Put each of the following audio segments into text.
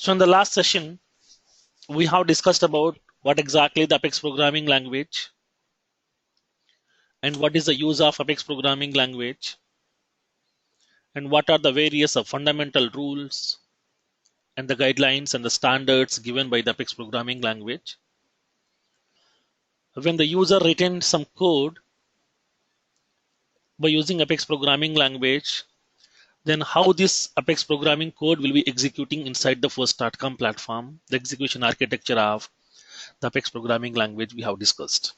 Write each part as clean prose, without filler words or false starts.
So in the last session, we have discussed about what exactly the Apex programming language and what is the use of Apex programming language and what are the various fundamental rules and the guidelines and the standards given by the Apex programming language. When the user written some code by using Apex programming language, then how this Apex programming code will be executing inside the first.com platform, the execution architecture of the Apex programming language we have discussed.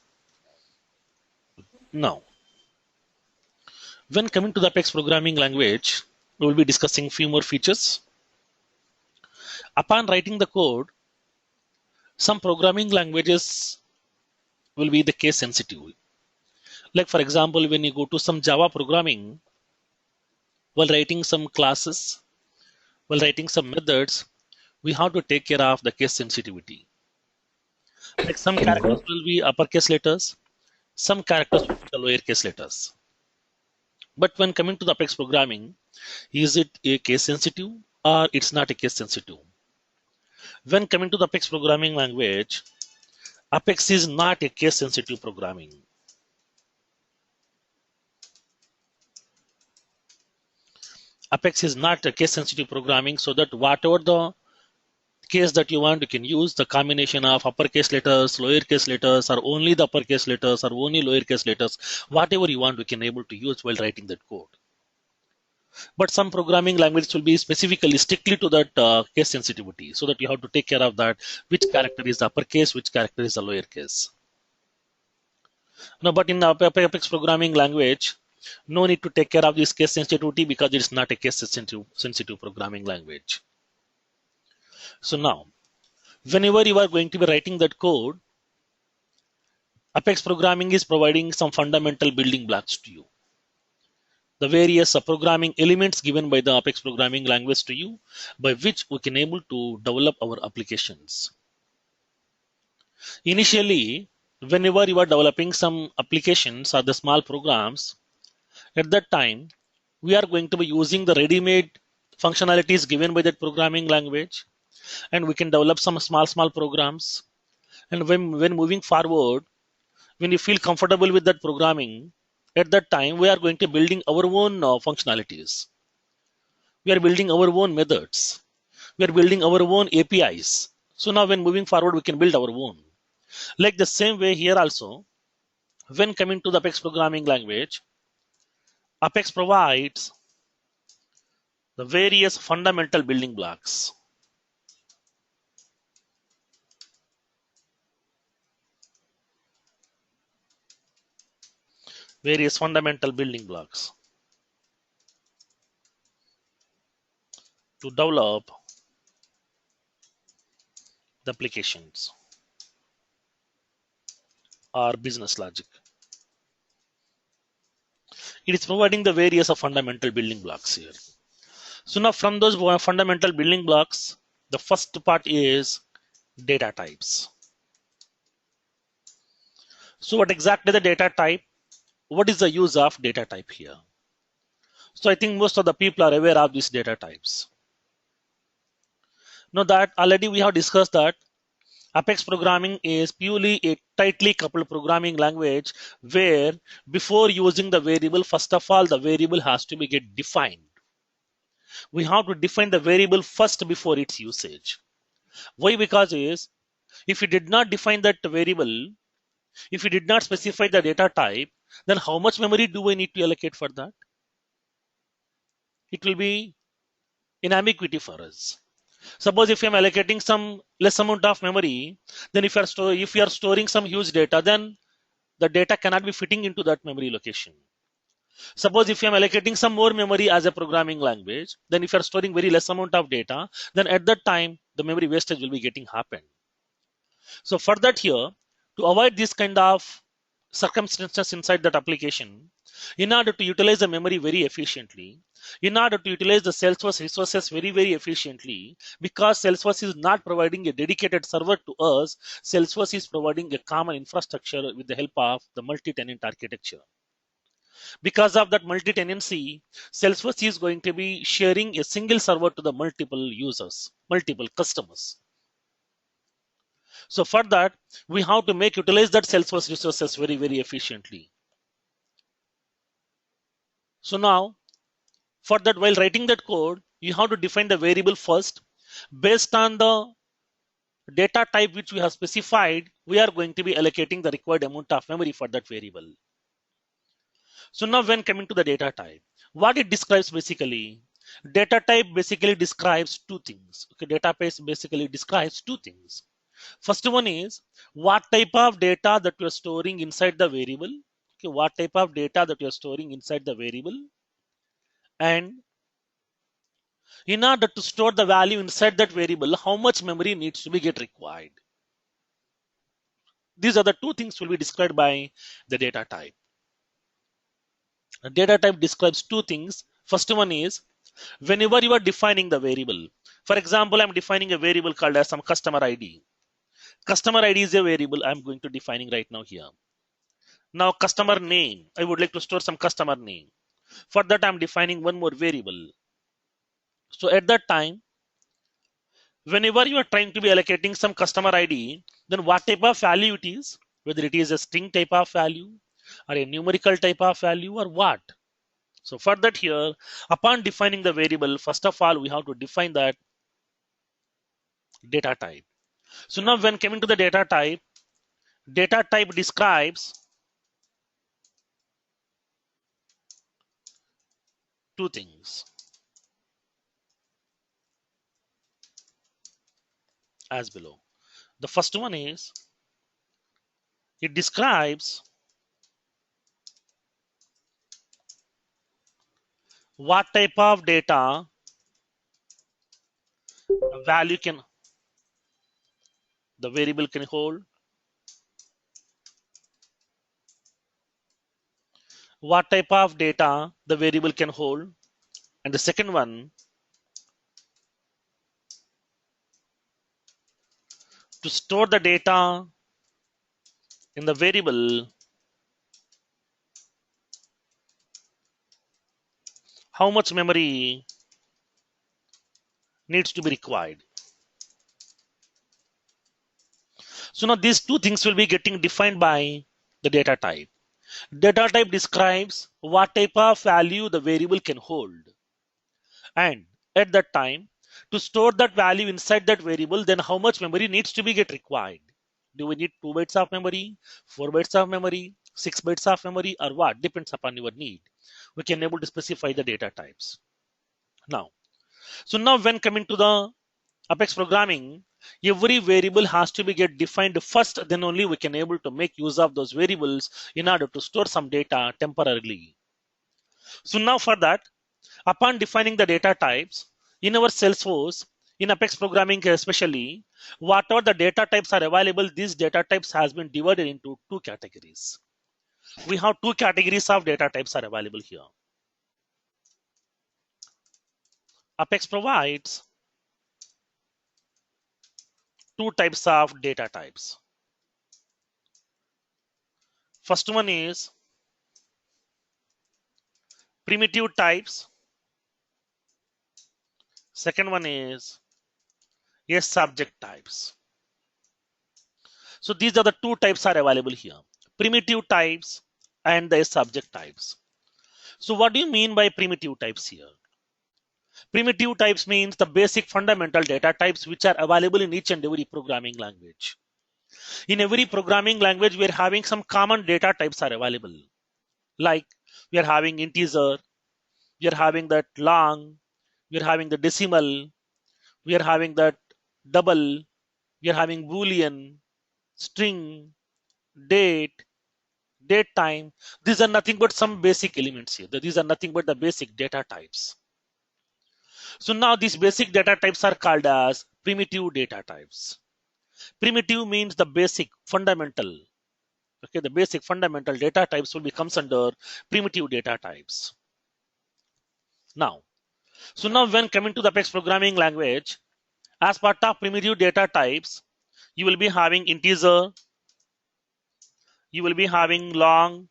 Now, when coming to the Apex programming language, we will be discussing few more features. Upon writing the code, some programming languages will be the case sensitive. Like for example, when you go to some Java programming, while writing some classes, while writing some methods, we have to take care of the case sensitivity. Like some characters Okay. will be uppercase letters, some characters will be the lowercase letters. But when coming to the Apex programming, is it a case sensitive or it's not a case sensitive? When coming to the Apex programming language, Apex is not a case sensitive programming. Apex is not a case sensitive programming, so that whatever the case that you want, you can use the combination of uppercase letters, lowercase letters, or only the uppercase letters, or only lowercase letters, whatever you want, we can able to use while writing that code. But some programming languages will be specifically strictly to that case sensitivity, so that you have to take care of that, which character is the uppercase, which character is the lowercase. No, but in the Apex programming language, no need to take care of this case sensitivity because it is not a case sensitive programming language. So now, whenever you are going to be writing that code, Apex programming is providing some fundamental building blocks to you. The various programming elements given by the Apex programming language to you, by which we can able to develop our applications. Initially, whenever you are developing some applications or the small programs, at that time, we are going to be using the ready-made functionalities given by that programming language, and we can develop some small programs. And when moving forward, when you feel comfortable with that programming, at that time we are going to building our own functionalities. We are building our own methods. We are building our own APIs. So now when moving forward, we can build our own. Like the same way here also, when coming to the Apex programming language, Apex provides the various fundamental building blocks. Various fundamental building blocks to develop the applications or business logic. It is providing the various of fundamental building blocks here. So now from those fundamental building blocks, the first part is data types. So what exactly the data type? What is the use of data type here? So I think most of the people are aware of these data types. Now that already we have discussed that Apex programming is purely a tightly coupled programming language where before using the variable, first of all, the variable has to be get defined. We have to define the variable first before its usage. Why? Because is if you did not define that variable, if you did not specify the data type, then how much memory do we need to allocate for that? It will be in ambiguity for us. Suppose if I'm allocating some less amount of memory, then if you are storing some huge data, then the data cannot be fitting into that memory location. Suppose if I'm allocating some more memory as a programming language, then if you're storing very less amount of data, then at that time the memory wastage will be getting happen. So for that here, to avoid this kind of circumstances inside that application, in order to utilize the memory very efficiently, in order to utilize the Salesforce resources very efficiently, because Salesforce is not providing a dedicated server to us, Salesforce is providing a common infrastructure with the help of the multi-tenant architecture. Because of that multi-tenancy, Salesforce is going to be sharing a single server to the multiple users, multiple customers. So for that, we have to make utilize that Salesforce resources very, very efficiently. So now, for that, while writing that code, you have to define the variable first. Based on the data type which we have specified, we are going to be allocating the required amount of memory for that variable. So now when coming to the data type, what it describes basically, data type basically describes two things. Okay, database basically describes two things. First one is what type of data that you are storing inside the variable. Okay, what type of data that you are storing inside the variable, and in order to store the value inside that variable, how much memory needs to be get required. These are the two things will be described by the data type. The data type describes two things. First one is whenever you are defining the variable. For example, I'm defining a variable called as some customer ID. Customer ID is a variable I'm going to defining right now here. Now customer name, I would like to store some customer name. For that, I'm defining one more variable. So at that time, whenever you are trying to be allocating some customer ID, then what type of value it is, whether it is a string type of value or a numerical type of value or what. So for that here, upon defining the variable, first of all, we have to define that data type. So now when coming to the data type describes two things as below. The first one is it describes what type of data value can the variable can hold, what type of data the variable can hold, and the second one, to store the data in the variable, how much memory needs to be required. So now these two things will be getting defined by the data type. Data type describes what type of value the variable can hold, and at that time, to store that value inside that variable, then how much memory needs to be get required. Do we need 2 bytes of memory, 4 bytes of memory, 6 bytes of memory, or what? Depends upon your need. We can able to specify the data types. Now, so now when coming to the Apex programming, every variable has to be get defined first, then only we can able to make use of those variables in order to store some data temporarily. So now for that, upon defining the data types in our Salesforce, in Apex programming especially, whatever the data types are available, these data types has been divided into two categories. We have two categories of data types are available here. Apex provides two types of data types. First one is primitive types. Second one is subject types. So these are the two types are available here, primitive types and the subject types. So what do you mean by primitive types here? Primitive types means the basic fundamental data types which are available in each and every programming language. In every programming language, we are having some common data types are available. Like we are having integer, we are having that long, we are having the decimal, we are having that double, we are having boolean, string, date, date time. These are nothing but some basic elements here. These are nothing but the basic data types. So now these basic data types are called as primitive data types. Primitive means the basic fundamental. Okay, the basic fundamental data types will becomes under primitive data types. Now, so now when coming to the Apex programming language, as part of primitive data types, you will be having integer, you will be having long,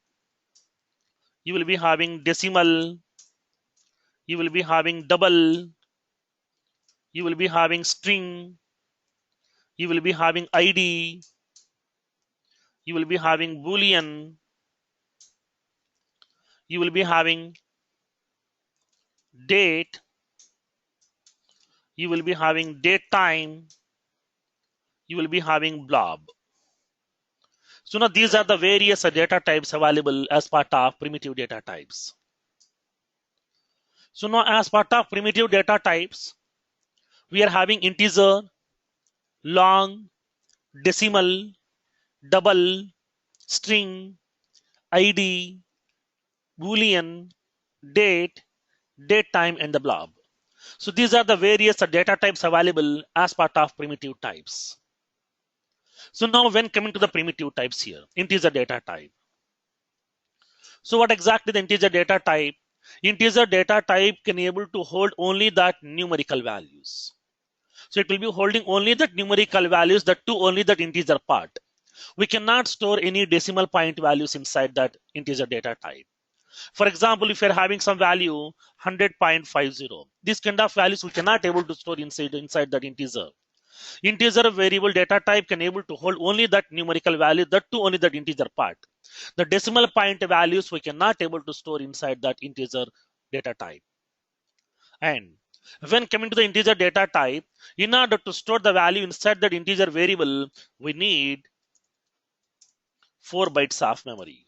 you will be having decimal, you will be having double, you will be having string, you will be having ID, you will be having boolean, you will be having date, you will be having date time, you will be having blob. So now these are the various data types available as part of primitive data types. So now as part of primitive data types, we are having integer, long, decimal, double, string, ID, boolean, date, date time, and the blob. So these are the various data types available as part of primitive types. So now when coming to the primitive types here, integer data type. So what exactly the integer data type? Integer data type can able to hold only that numerical values. So it will be holding only that numerical values, that to only that integer part. We cannot store any decimal point values inside that integer data type. For example, if you're having some value 100.50, this kind of values we cannot able to store inside that integer. Integer variable data type can able to hold only that numerical value, that to only that integer part. The decimal point values we cannot able to store inside that integer data type. And when coming to the integer data type, in order to store the value inside that integer variable, we need 4 bytes of memory.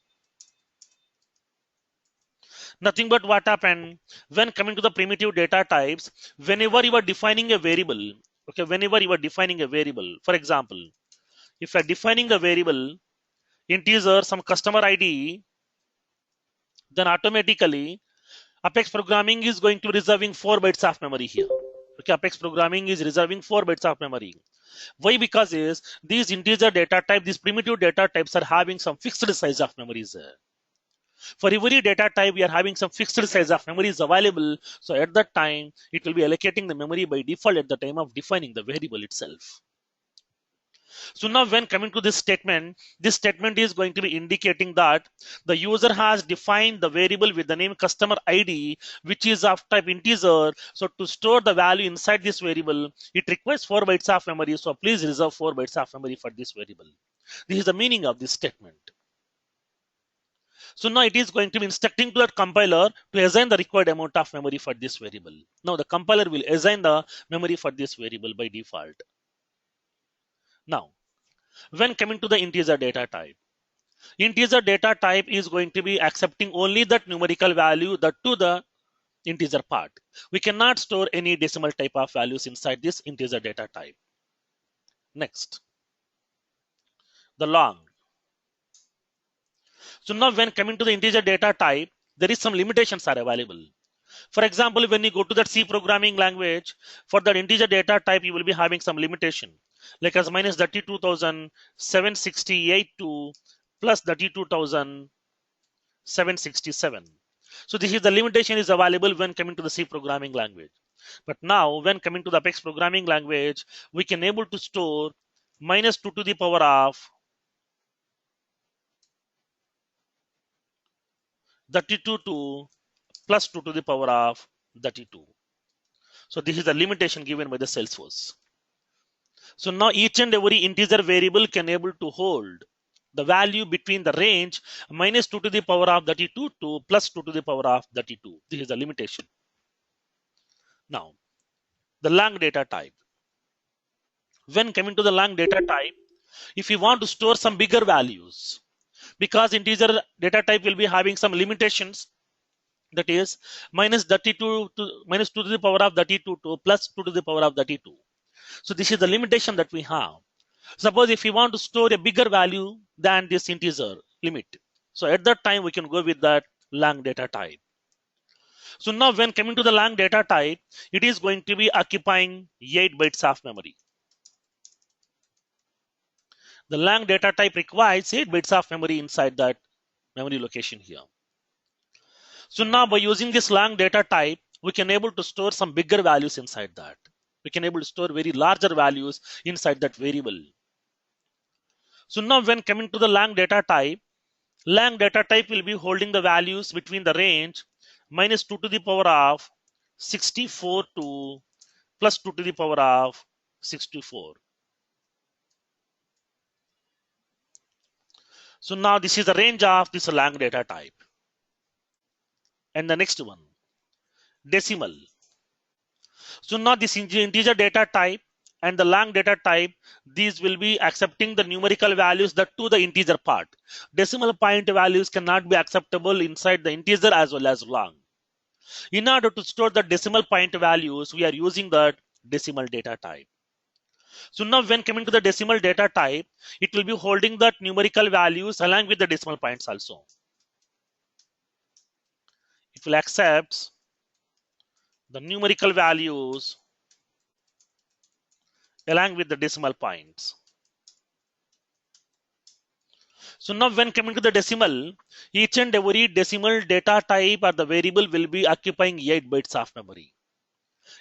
Nothing but what happened when coming to the primitive data types, whenever you are defining a variable, okay, whenever you are defining a variable, for example, if you are defining a variable integer some customer ID, then automatically Apex programming is going to be reserving 4 bytes of memory here. Okay, Apex programming is reserving 4 bytes of memory. Why? Because is these integer data type, these primitive data types are having some fixed size of memories there. For every data type, we are having some fixed size of memories available. So at that time, it will be allocating the memory by default at the time of defining the variable itself. So now when coming to this statement is going to be indicating that the user has defined the variable with the name customer ID, which is of type integer. So to store the value inside this variable, it requires 4 bytes of memory. So please reserve 4 bytes of memory for this variable. This is the meaning of this statement. So now it is going to be instructing to that compiler to assign the required amount of memory for this variable. Now the compiler will assign the memory for this variable by default. Now, when coming to the integer data type is going to be accepting only that numerical value, that to the integer part. We cannot store any decimal type of values inside this integer data type. Next, the long. So now when coming to the integer data type, there is some limitations are available. For example, when you go to that C programming language, for that integer data type, you will be having some limitation, like as minus 32,768 to plus 32,767. So this is the limitation is available when coming to the C programming language. But now when coming to the Apex programming language, we can able to store minus 2 to the power of 32 to plus 2 to the power of 32. So this is the limitation given by the Salesforce. So now each and every integer variable can able to hold the value between the range minus 2 to the power of 32 to plus 2 to the power of 32. This is the limitation. Now, the long data type. When coming to the long data type, if you want to store some bigger values, because integer data type will be having some limitations, that is minus 32 to minus 2 to the power of 32 to plus 2 to the power of 32. So this is the limitation that we have. Suppose if you want to store a bigger value than this integer limit, so at that time we can go with that long data type. So now when coming to the long data type, it is going to be occupying 8 bytes of memory. The long data type requires 8 bytes of memory inside that memory location here. So now by using this long data type, we can able to store some bigger values inside that. We can able to store very larger values inside that variable. So now when coming to the long data type, Lang data type will be holding the values between the range minus 2 to the power of 64 to plus 2 to the power of 64. So now this is the range of this Lang data type. And the next one, decimal. So now this integer data type and the Lang data type, these will be accepting the numerical values that to the integer part. Decimal point values cannot be acceptable inside the integer as well as long. In order to store the decimal point values, we are using that decimal data type. So now when coming to the decimal data type, it will be holding that numerical values along with the decimal points also. It will accept the numerical values along with the decimal points. So now when coming to the decimal, each and every decimal data type or the variable will be occupying 8 bytes of memory.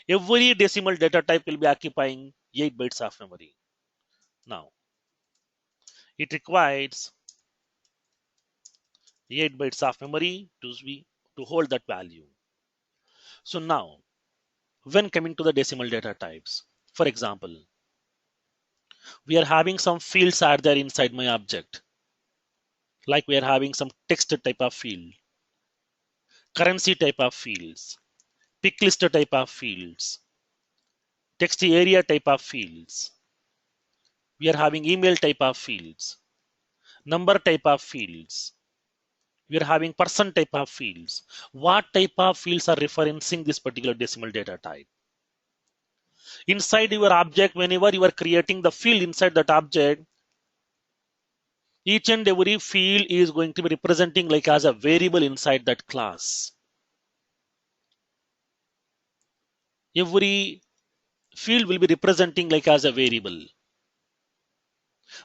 Every decimal data type will be occupying 8 bytes of memory. Now, it requires 8 bytes of memory to hold that value. So now, when coming to the decimal data types, for example, we are having some fields are there inside my object. Like we are having some text type of field, currency type of fields, pick list type of fields, text area type of fields. We are having email type of fields, number type of fields. We are having person type of fields. What type of fields are referencing this particular decimal data type? Inside your object, whenever you are creating the field inside that object, each and every field is going to be representing like as a variable inside that class. Every field will be representing like as a variable.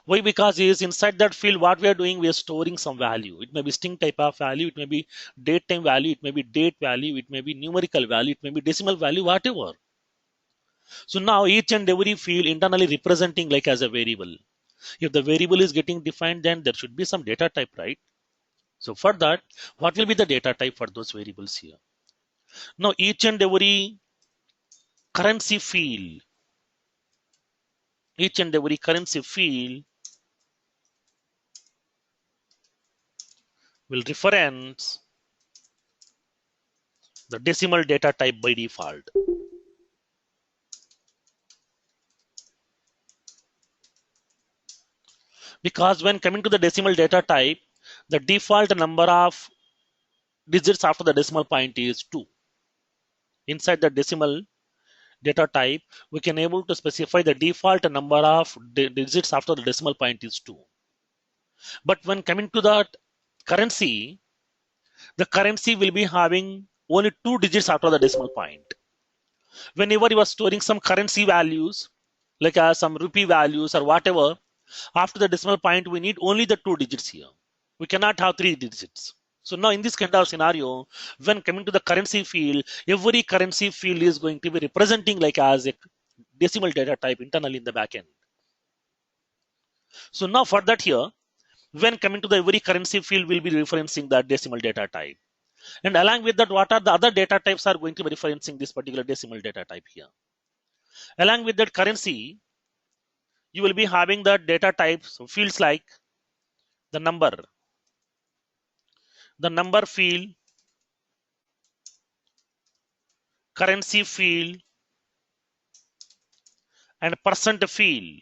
Why? Because is inside that field what we are doing, we are storing some value. It may be string type of value, it may be date time value, it may be date value, it may be numerical value, it may be decimal value, whatever. So now each and every field internally representing like as a variable. If the variable is getting defined, then there should be some data type, right? So for that, what will be the data type for those variables here? Now each and every currency field, each and every currency field will reference the decimal data type by default. Because when coming to the decimal data type, the default number of digits after the decimal point is 2. Inside the decimal data type, we can able to specify the default number of digits after the decimal point is 2. But when coming to that currency, the currency will be having only 2 digits after the decimal point. Whenever you are storing some currency values, like some rupee values or whatever, after the decimal point, we need only the 2 digits here. We cannot have 3 digits. So now in this kind of scenario, when coming to the currency field, every currency field is going to be representing like as a decimal data type internally in the backend. So now for that here, when coming to the every currency field will be referencing that decimal data type. And along with that, what are the other data types are going to be referencing this particular decimal data type here. Along with that currency, you will be having the data types, so fields like the number field, currency field, and percent field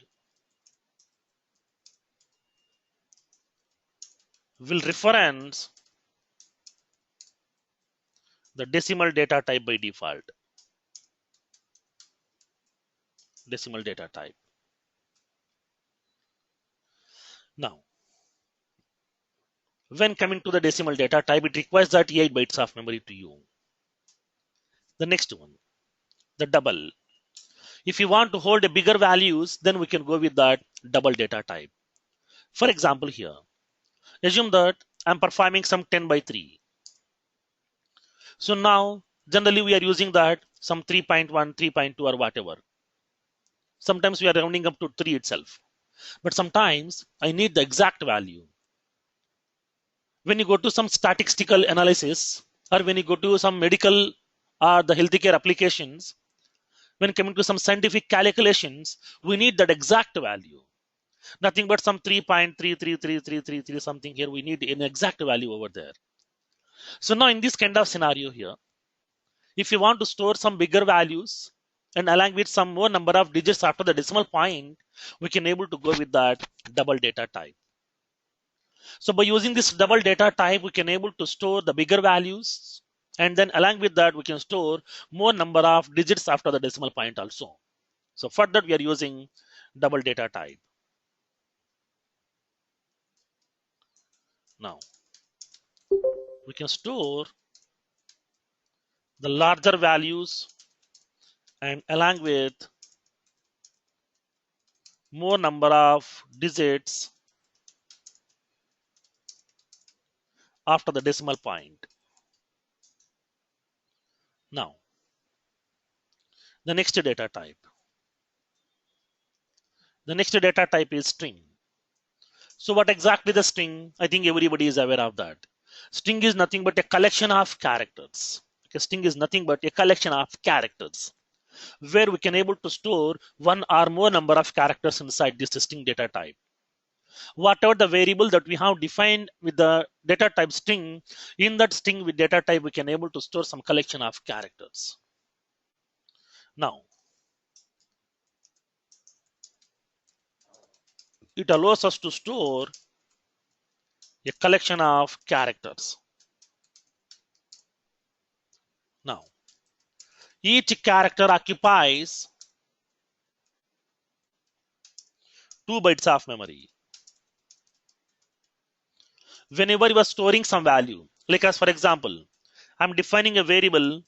will reference the decimal data type by default. Decimal data type. Now, when coming to the decimal data type, it requires that 8 bytes of memory to you. The next one, the double. If you want to hold a bigger values, then we can go with that double data type. For example, here, assume that I'm performing some 10 by 3. So now, generally we are using that some 3.1, 3.2 or whatever. Sometimes we are rounding up to 3 itself. But sometimes I need the exact value. When you go to some statistical analysis, or when you go to some medical or the healthcare applications, when coming to some scientific calculations, we need that exact value. Nothing but some 3.333333 something here. We need an exact value over there. So now in this kind of scenario here, if you want to store some bigger values and along with some more number of digits after the decimal point, we can able to go with that double data type. So by using this double data type, we can able to store the bigger values, and then along with that, we can store more number of digits after the decimal point also. So for that, we are using double data type. Now we can store the larger values and along with more number of digits after the decimal point. Now the next data type. The next data type is string. So what exactly the string? I think everybody is aware of that. String is nothing but a collection of characters. Okay, string is nothing but a collection of characters where we can able to store one or more number of characters inside this string data type. Whatever the variable that we have defined with the data type string, in that string with data type, we can able to store some collection of characters. Now, it allows us to store a collection of characters. Now, each character occupies 2 bytes of memory. Whenever you are storing some value, like as for example, I'm defining a variable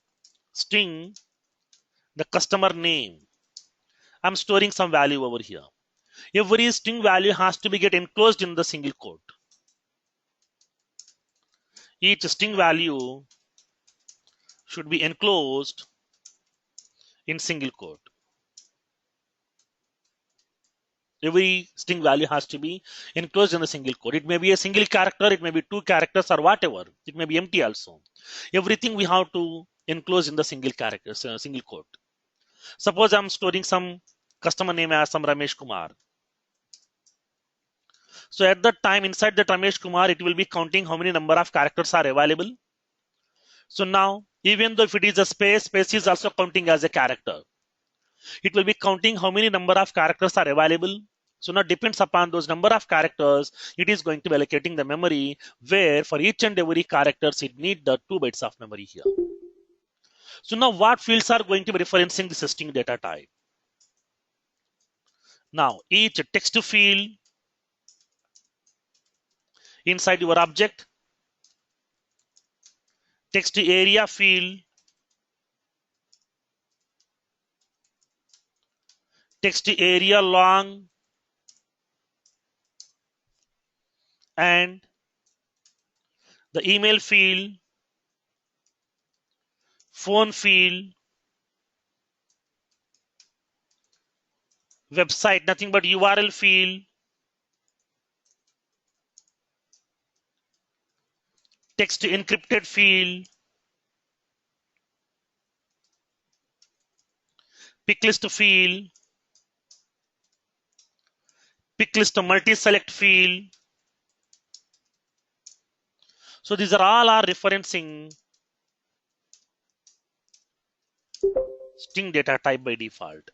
string, the customer name. I'm storing some value over here. Every string value has to be get enclosed in the single quote. Each string value should be enclosed in single quote. Every string value has to be enclosed in a single quote. It may be a single character, it may be 2 characters or whatever. It may be empty also. Everything we have to enclose in the single characters, single quote. Suppose I'm storing some customer name as some Ramesh Kumar. So at that time inside that Ramesh Kumar, it will be counting how many number of characters are available. So now, even though if it is a space, space is also counting as a character. It will be counting how many number of characters are available. So now depends upon those number of characters, it is going to be allocating the memory where for each and every characters, it need the 2 bytes of memory here. So now what fields are going to be referencing the string data type? Now each text field inside your object, text area field, text area long, and the email field, phone field, website, nothing but URL field, text encrypted field, pick list field, pick list multi-select field. So these are all are referencing string data type by default.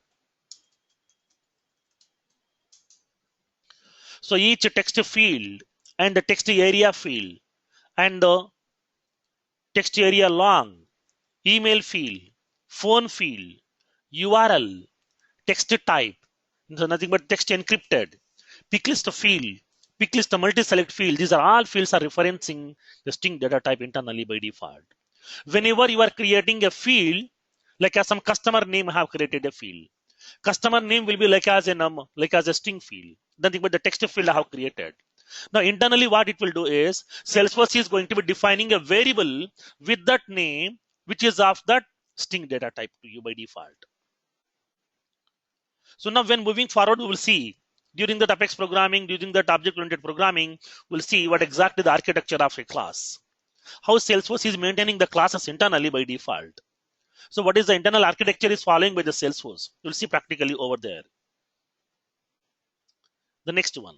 So each text field and the text area field and the text area long, email field, phone field, URL, text type, so nothing but text encrypted, pick list field, pick list multi-select field. These are all fields are referencing the string data type internally by default. Whenever you are creating a field, like as some customer name have created a field. Customer name will be like as a string field. Nothing but the text field I have created. Now internally what it will do is Salesforce is going to be defining a variable with that name which is of that string data type to you by default. So now when moving forward we will see During that Apex programming, during that object-oriented programming, we'll see what exactly the architecture of a class. How Salesforce is maintaining the classes internally by default. So what is the internal architecture is following by the Salesforce. You'll see practically over there. The next one.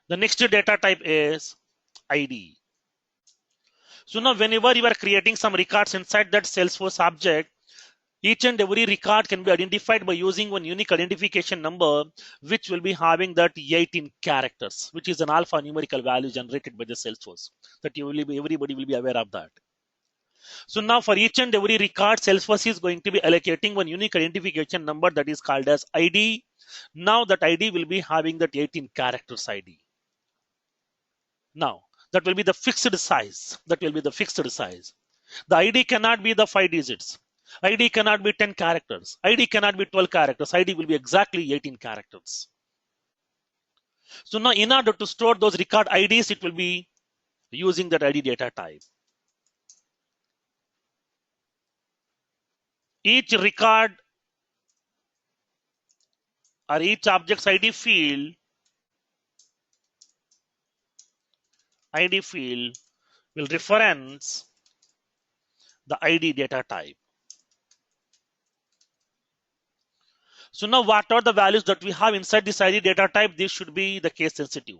The next data type is ID. So now whenever you are creating some records inside that Salesforce object, each and every record can be identified by using one unique identification number, which will be having that 18 characters, which is an alphanumerical value generated by the Salesforce. That everybody will be aware of that. So now for each and every record, Salesforce is going to be allocating one unique identification number that is called as ID. Now that ID will be having that 18 characters ID. Now that will be the fixed size. That will be the fixed size. The ID cannot be the 5 digits. ID cannot be 10 characters. ID cannot be 12 characters. ID will be exactly 18 characters. So now in order to store those record IDs, it will be using that ID data type. Each record or each object's ID field will reference the ID data type. So now what are the values that we have inside this ID data type? This should be the case sensitive.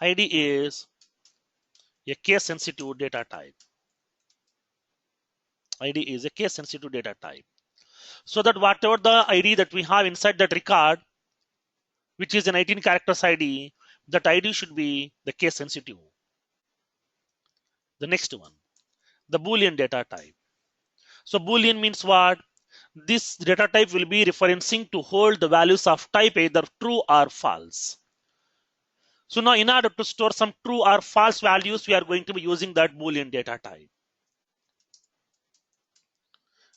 ID is a case sensitive data type. ID is a case sensitive data type. So that whatever the ID that we have inside that record, which is an 18 characters ID, that ID should be the case sensitive. The next one, the Boolean data type. So Boolean means what? This data type will be referencing to hold the values of type either true or false. So now in order to store some true or false values, we are going to be using that Boolean data type.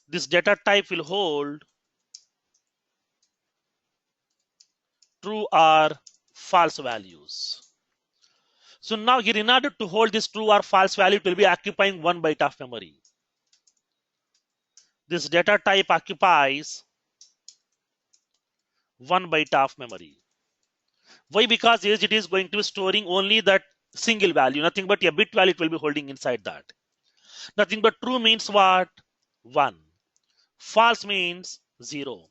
This data type will hold true or false values. So now here in order to hold this true or false value, it will be occupying 1 byte of memory. This data type occupies 1 byte of memory. Why? Because it is going to be storing only that single value, nothing but a bit value it will be holding inside that. Nothing but true means what? 1. False means 0.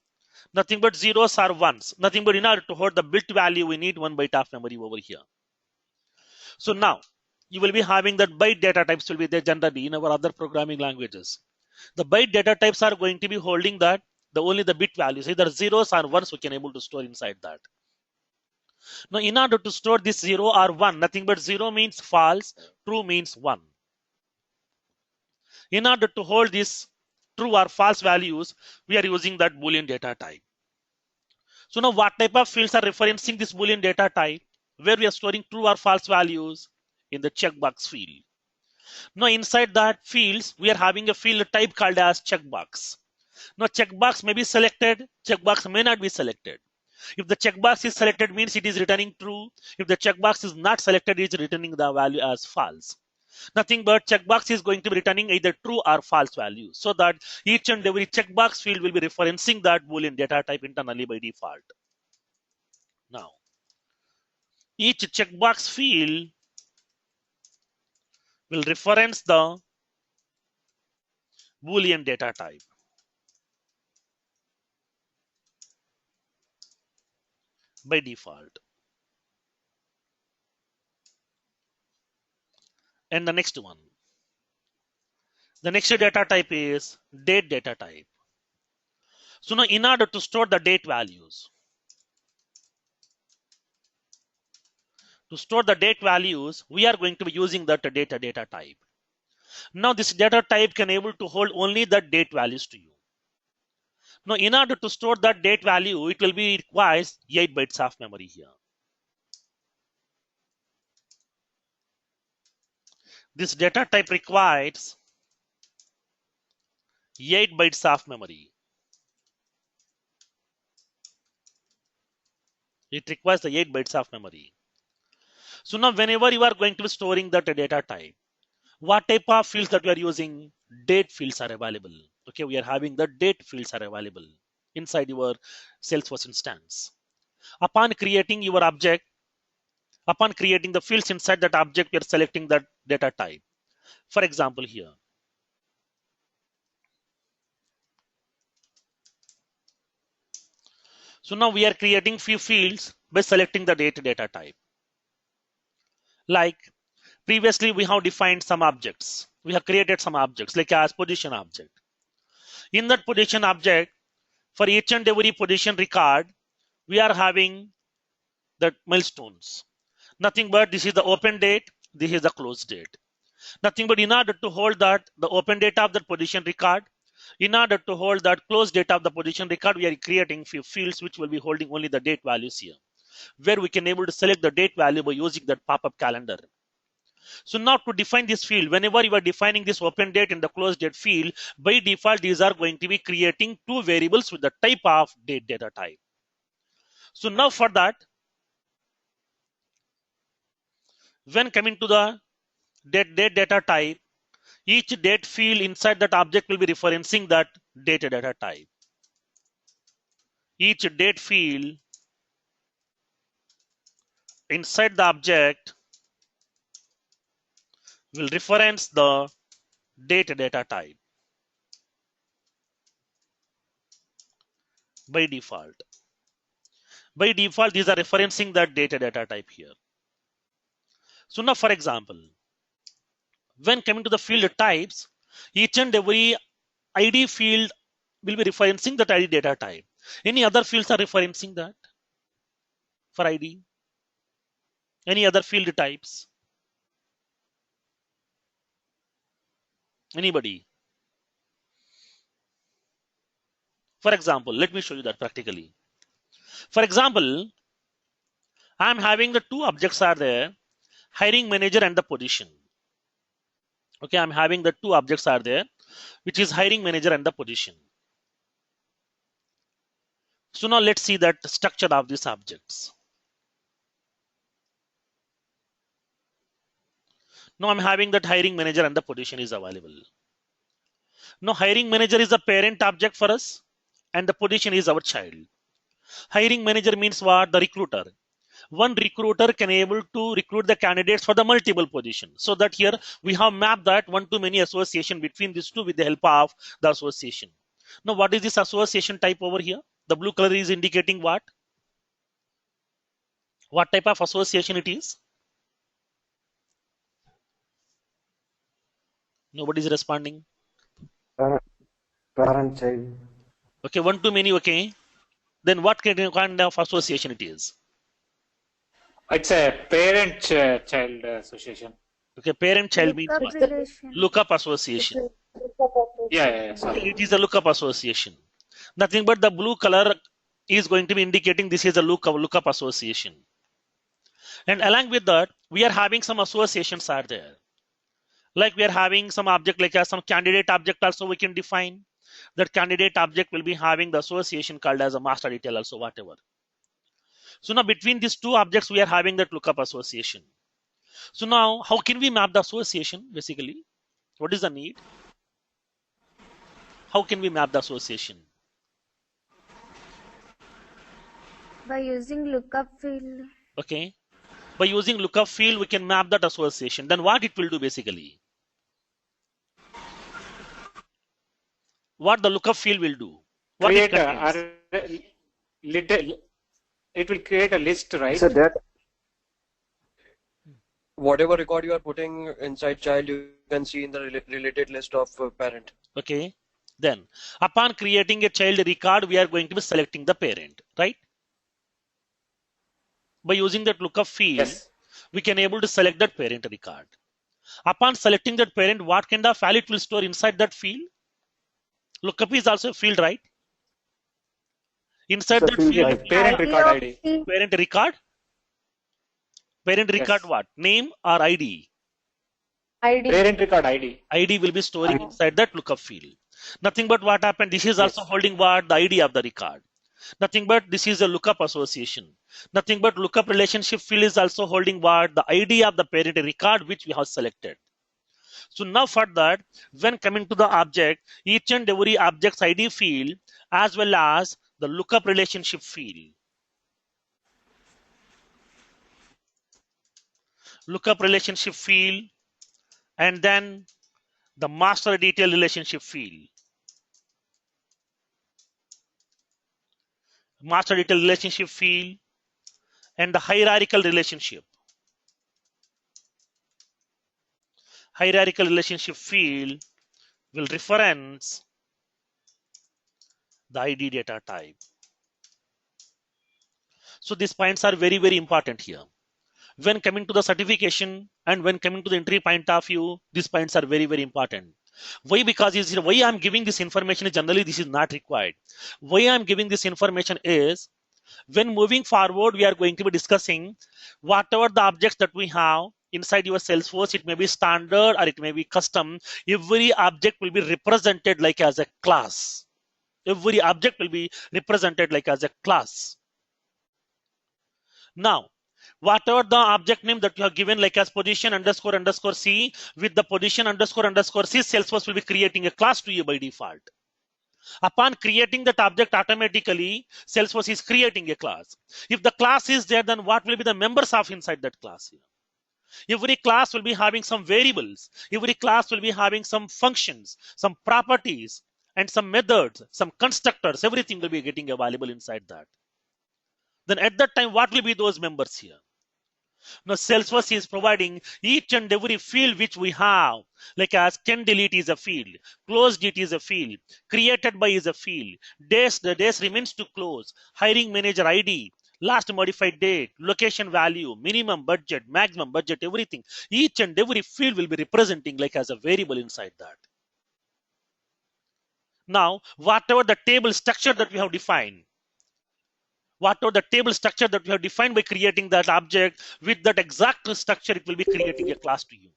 Nothing but zeros or ones. Nothing but in order to hold the bit value, we need 1 byte of memory over here. So now you will be having that byte data types will be there generally in our other programming languages. The byte data types are going to be holding that only the bit values, either zeros or ones we can able to store inside that. Now in order to store this 0 or 1, nothing but 0 means false, true means 1. In order to hold this true or false values, we are using that Boolean data type. So now what type of fields are referencing this Boolean data type? Where we are storing true or false values? In the checkbox field. Now inside that fields, we are having a field type called as checkbox. Now checkbox may be selected, checkbox may not be selected. If the checkbox is selected, means it is returning true. If the checkbox is not selected, it is returning the value as false. Nothing but checkbox is going to be returning either true or false value, so that each and every checkbox field will be referencing that Boolean data type internally by default. Now, each checkbox field will reference the Boolean data type. By default. And the next one. The next data type is date data type. So now in order to store the date values, we are going to be using that data type. Now this data type can able to hold only the date values to you. Now in order to store that date value, it will be requires 8 bytes of memory here. This data type requires 8 bytes of memory. It requires the 8 bytes of memory. So now whenever you are going to be storing that data type, what type of fields that we are using? Date fields are available. Okay, we are having the date fields are available. inside your Salesforce instance. Upon creating your object, upon creating the fields inside that object, we are selecting that data type. For example, here, so now we are creating few fields by selecting the data type. Like previously, we have defined some objects. We have created some objects like as position object. In that position object, for each and every position record, we are having the milestones. Nothing but this is the open date, this is the close date. Nothing but in order to hold that the open data of the position record, in order to hold that close data of the position record, we are creating few fields which will be holding only the date values here, where we can able to select the date value by using that pop-up calendar. So now to define this field, whenever you are defining this open date and the close date field, by default, these are going to be creating two variables with the type of date data type. So now for that, when coming to the date data type, each date field inside that object will be referencing that date data type. Each date field inside the object will reference the date data type by default. By default, these are referencing that data data type here. So now, for example, when coming to the field types, each and every ID field will be referencing that ID data type. Any other fields are referencing that for ID? Any other field types? Anybody? For example, let me show you that practically. For example, I'm having the two objects are there, hiring manager and the position. Okay, I'm having the two objects are there, which is hiring manager and the position. So now let's see that structure of these objects. Now I'm having that hiring manager and the position is available. Now hiring manager is the parent object for us and the position is our child. Hiring manager means what? The recruiter. One recruiter can able to recruit the candidates for the multiple positions. So that here we have mapped that one-to-many association between these two with the help of the association. Now what is this association type over here? The blue color is indicating what? What type of association it is? Nobody is responding. Parent child. Okay, one-to-many, okay. Then what kind of association it is? It's a parent-child association. Okay, parent-child means Lookup what? relation. Lookup association. Yeah, sorry. It is a lookup association. Nothing but the blue color is going to be indicating this is a lookup association. And along with that, we are having some associations are there. Like we are having some object like some candidate object also we can define. That candidate object will be having the association called as a master detail also, whatever. So now between these two objects, we are having that lookup association. So now how can we map the association basically? What is the need? How can we map the association? By using lookup field. Okay. By using lookup field, we can map that association. Then what it will do basically? What the lookup field will do? What Create it will create a list, right? So that whatever record you are putting inside child, you can see in the related list of parent. Okay. Then upon creating a child record, we are going to be selecting the parent, right? By using that lookup field, Yes. we can able to select that parent record. Upon selecting that parent, what kind of value it will store inside that field? Lookup is also a field, right? Inside It's a that field, field, right? Parent record of ID. the parent record. Parent record Yes. what? Name or ID? ID. Parent record ID. ID will be storing inside that lookup field. Nothing but what happened, this is also holding what? The ID of the record. Nothing but this is a lookup association. Nothing but lookup relationship field is also holding what? The ID of the parent record which we have selected. So now for that, when coming to the object, each and every object's ID field as well as the lookup relationship field. Lookup relationship field and then the master detail relationship field. Master detail relationship field and the hierarchical relationship. Hierarchical relationship field will reference the ID data type. So these points are very, very important here. When coming to the certification and when coming to the entry point of view, these points are very, very important. Why? Because why I'm giving this information is generally this is not required. Why I'm giving this information is when moving forward, we are going to be discussing whatever the objects that we have inside your Salesforce. It may be standard or it may be custom. Every object will be represented like as a class. Every object will be represented like as a class. Now, whatever the object name that you have given like as position underscore underscore C, with the position underscore underscore C, Salesforce will be creating a class to you by default. Upon creating that object automatically, Salesforce is creating a class. If the class is there, then what will be the members of inside that class here? Every class will be having some variables. Every class will be having some functions, some properties, and some methods, some constructors. Everything will be getting available inside that. Then at that time, what will be those members here? Now Salesforce is providing each and every field which we have, like as can delete is a field, closed it is a field, created by is a field, the days remains to close, hiring manager ID, last modified date, location value, minimum budget, maximum budget, everything. Each and every field will be representing like as a variable inside that. Now, whatever the table structure that we have defined, whatever the table structure that we have defined by creating that object, with that exact structure, it will be creating a class to you.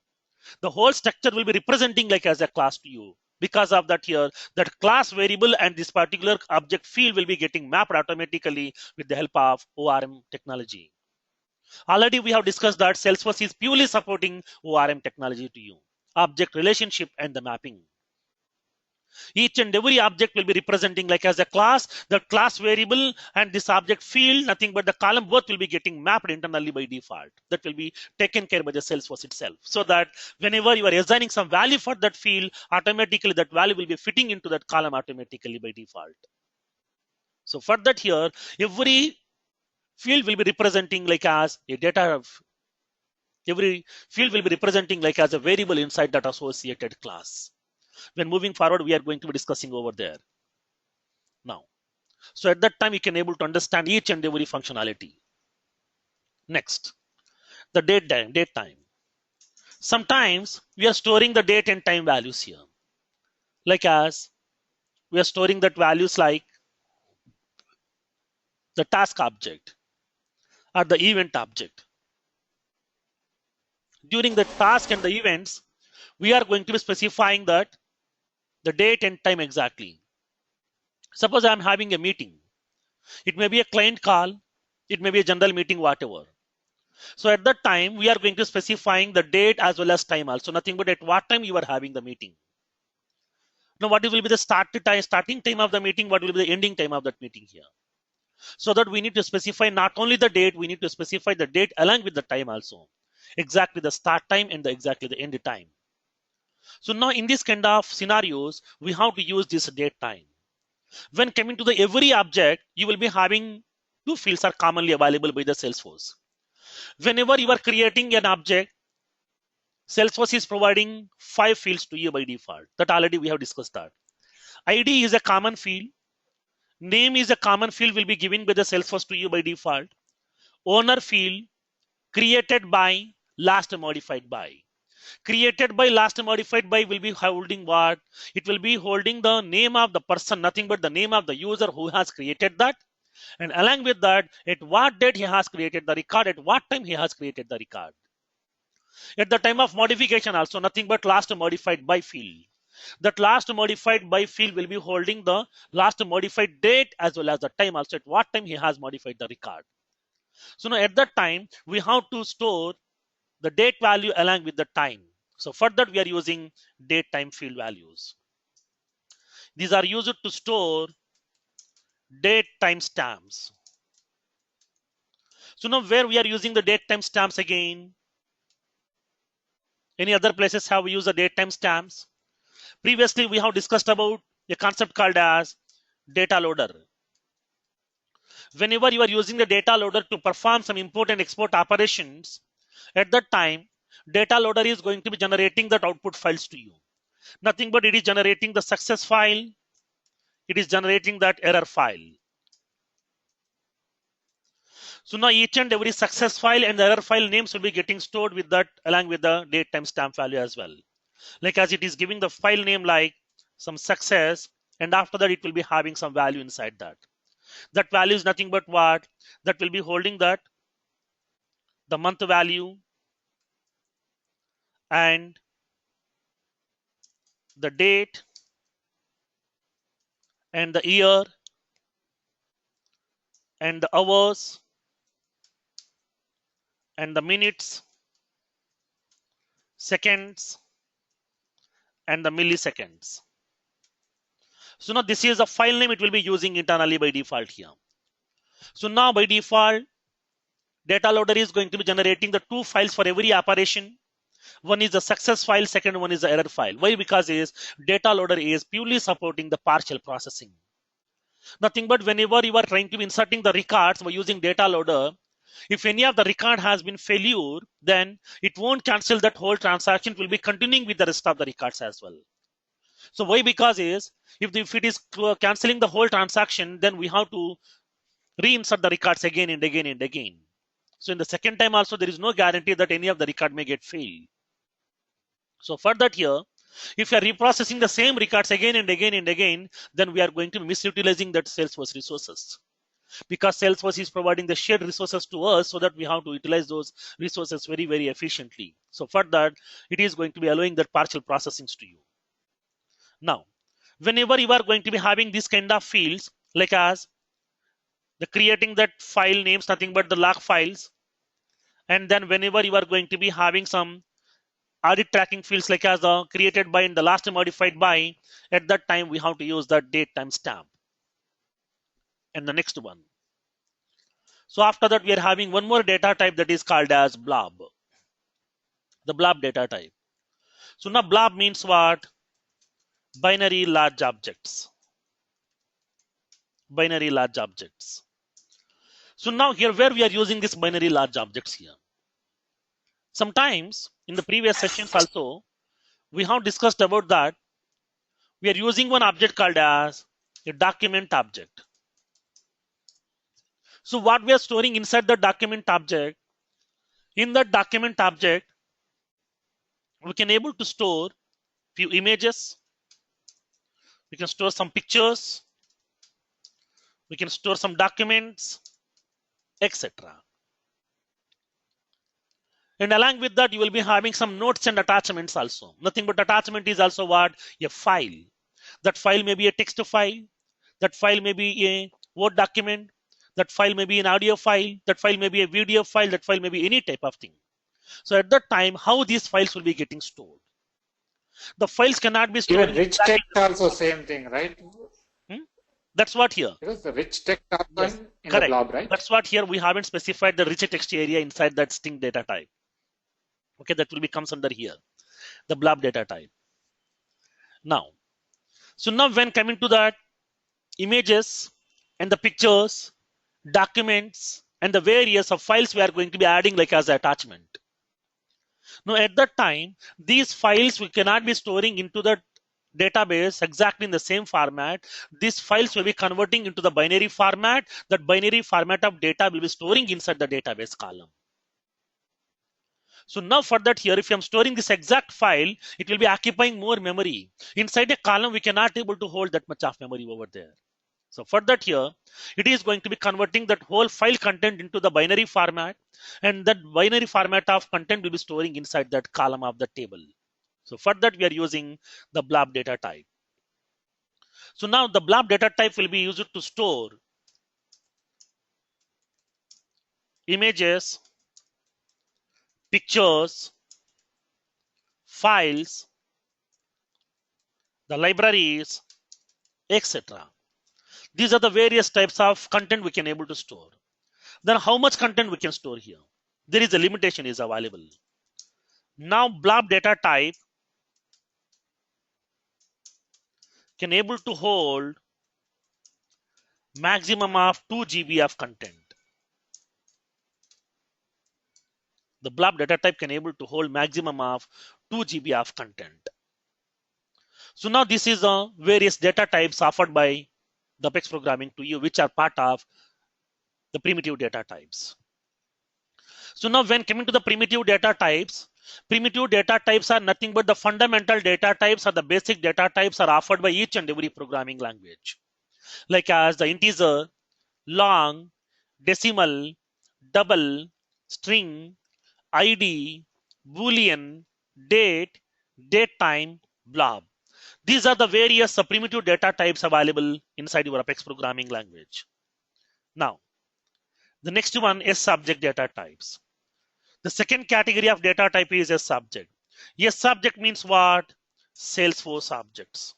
The whole structure will be representing like as a class to you. Because of that here, that class variable and this particular object field will be getting mapped automatically with the help of ORM technology. Already we have discussed that Salesforce is purely supporting ORM technology to you. Object relationship and the mapping. Each and every object will be representing like as a class, the class variable and this object field, nothing but the column both will be getting mapped internally by default. That will be taken care by the Salesforce itself. So that whenever you are assigning some value for that field, automatically that value will be fitting into that column automatically by default. So for that here, every field will be representing like as a data of every field will be representing like as a variable inside that associated class. When moving forward, we are going to be discussing over there now. So at that time, you can able to understand each and every functionality. Next, the date time. Sometimes we are storing the date and time values here. Like as we are storing that values like the task object or the event object. During the task and the events, we are going to be specifying that the date and time exactly. Suppose I'm having a meeting. It may be a client call. It may be a general meeting, whatever. So at that time, we are going to specifying the date as well as time also. Nothing but at what time you are having the meeting. Now, what will be the starting time of the meeting? What will be the ending time of that meeting here? So that we need to specify not only the date, we need to specify the date along with the time also. Exactly the start time and exactly the end time. So now in this kind of scenarios, we have to use this date time. When coming to the every object, you will be having two fields are commonly available by the Salesforce. Whenever you are creating an object, Salesforce is providing 5 fields to you by default. That already we have discussed that. ID is a common field. Name is a common field will be given by the Salesforce to you by default. Owner field, created by, last modified by. Created by, last modified by will be holding what? It will be holding the name of the person, nothing but the name of the user who has created that. And along with that, at what date he has created the record, at what time he has created the record. At the time of modification also, nothing but last modified by field. That last modified by field will be holding the last modified date as well as the time also, at what time he has modified the record. So now at that time, we have to store the date value along with the time. So for that, we are using date time field values. These are used to store date time stamps. So now where we are using the date time stamps again? Any other places have we used the date time stamps? Previously, we have discussed about a concept called as data loader. Whenever you are using the data loader to perform some import and export operations, at that time, data loader is going to be generating that output files to you. Nothing but it is generating the success file. It is generating that error file. So now each and every success file and the error file names will be getting stored with that along with the date time stamp value as well. Like as it is giving the file name like some success, and after that it will be having some value inside that. That value is nothing but what? That will be holding that the month value and the date and the year and the hours and the minutes, seconds and the milliseconds. So now this is a file name it will be using internally by default here. So now by default, data loader is going to be generating the two files for every operation. One is the success file, second one is the error file. Why? Because is data loader is purely supporting the partial processing. Nothing but whenever you are trying to be inserting the records by using data loader, if any of the record has been failure, then it won't cancel that whole transaction. It will be continuing with the rest of the records as well. So why? Because is if it is canceling the whole transaction, then we have to reinsert the records again and again and again. So in the second time also, there is no guarantee that any of the record may get failed. So for that here, if you are reprocessing the same records again and again and again, then we are going to be misutilizing that Salesforce resources. Because Salesforce is providing the shared resources to us so that we have to utilize those resources very, very efficiently. So for that, it is going to be allowing that partial processings to you. Now, whenever you are going to be having this kind of fields, like as the creating that file names, nothing but the log files, and then whenever you are going to be having some audit tracking fields like as the created by and the last modified by, at that time we have to use the date time stamp. And the next one. So after that, we are having one more data type that is called as blob. The blob data type. So now blob means what? Binary large objects. Binary large objects. So now here where we are using this binary large objects here. Sometimes in the previous sessions also, we have discussed about that. We are using one object called as a document object. So what we are storing inside the document object, in that document object, we can able to store few images, we can store some pictures, we can store some documents, etc. And along with that, you will be having some notes and attachments also. Nothing but attachment is also what? A file. That file may be a text file, that file may be a Word document, that file may be an audio file, that file may be a video file, that file may be any type of thing. So at that time, how these files will be getting stored? The files cannot be stored. Even rich text also same thing, right? That's what here. Because the rich text also Yes, in correct. the blob, right? That's what here we haven't specified the rich text area inside that string data type. Okay, that will be comes under here, the blob data type. Now, so now when coming to that images and the pictures, documents, and the various of files we are going to be adding like as attachment. Now at that time, these files we cannot be storing into the database exactly in the same format. These files will be converting into the binary format. That binary format of data will be storing inside the database column. So now for that here, if I'm storing this exact file, it will be occupying more memory. Inside a column, we cannot able to hold that much of memory over there. So for that here, it is going to be converting that whole file content into the binary format, and that binary format of content will be storing inside that column of the table. So for that, we are using the blob data type. So now the blob data type will be used to store images, pictures, files, the libraries, etc. These are the various types of content we can able to store. Then how much content we can store here? There is a limitation is available. Now blob data type can able to hold maximum of 2 GB of content. The blob data type can able to hold maximum of 2 GB of content. So now this is various data types offered by the Apex programming to you, which are part of the primitive data types. So now when coming to the primitive data types are nothing but the fundamental data types or the basic data types are offered by each and every programming language. Like as the integer, long, decimal, double, string, ID, boolean, date, time, blob. These are the various primitive data types available inside your Apex programming language. Now, the next one is subject data types. The second category of data type is a subject. A subject means what? Salesforce objects.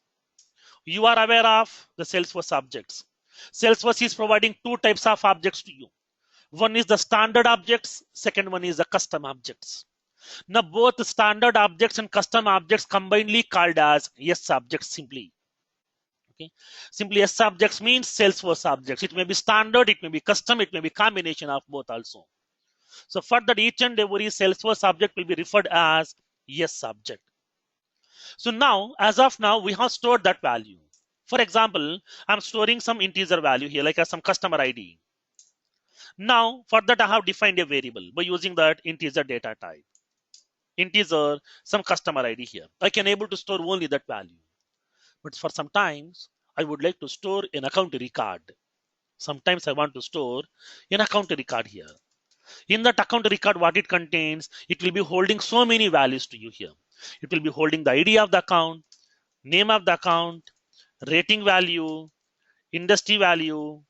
You are aware of the Salesforce objects. Salesforce is providing two types of objects to you. One is the standard objects, second one is the custom objects. Now both standard objects and custom objects combinedly called as S objects simply. Okay. Simply S objects means Salesforce objects. It may be standard, it may be custom, it may be combination of both also. So for that each and every Salesforce object will be referred as S object. So now, as of now, we have stored that value. For example, I'm storing some integer value here, like some customer ID. Now, for that, I have defined a variable by using that integer data type. Integer, some customer ID here. I can able to store only that value. But for sometimes, I would like to store an account record. Sometimes I want to store an account record here. In that account record, what it contains, it will be holding so many values to you here. It will be holding the ID of the account, name of the account, rating value, industry value,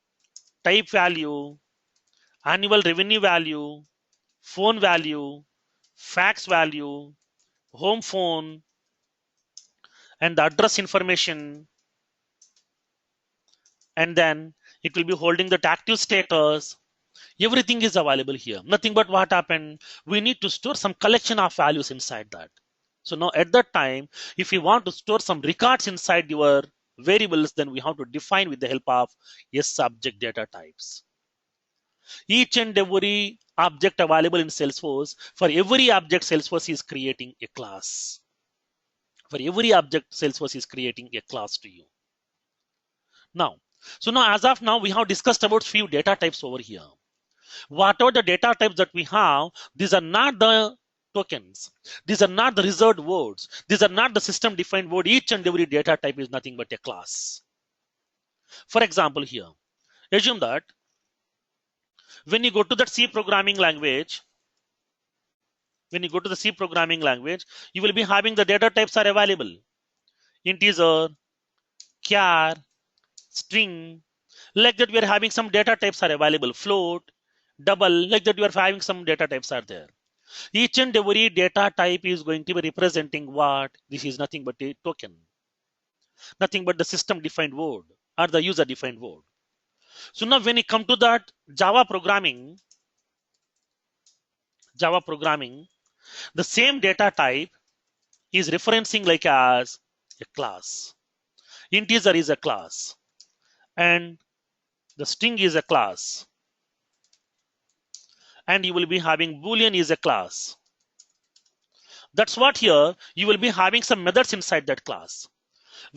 type value, annual revenue value, phone value, fax value, home phone, and the address information. And then it will be holding the active status. Everything is available here. Nothing but what happened, we need to store some collection of values inside that. So now at that time, if you want to store some records inside your variables, then we have to define with the help of S subject data types. Each and every object available in Salesforce, for every object Salesforce is creating a class. For every object Salesforce is creating a class to you. Now, so now as of now, we have discussed about few data types over here. Whatever the data types that we have, these are not the tokens. These are not the reserved words. These are not the system defined word. Each and every data type is nothing but a class. For example here, assume that when you go to that C programming language, you will be having the data types are available. Integer, char, string, like that we are having some data types are available. Float, double, like that you are having some data types are there. Each and every data type is going to be representing what? This is nothing but a token. Nothing but the system defined word or the user defined word. So now when you come to that Java programming, the same data type is referencing like as a class. Integer is a class and the string is a class. And you will be having Boolean is a class. That's what here you will be having some methods inside that class.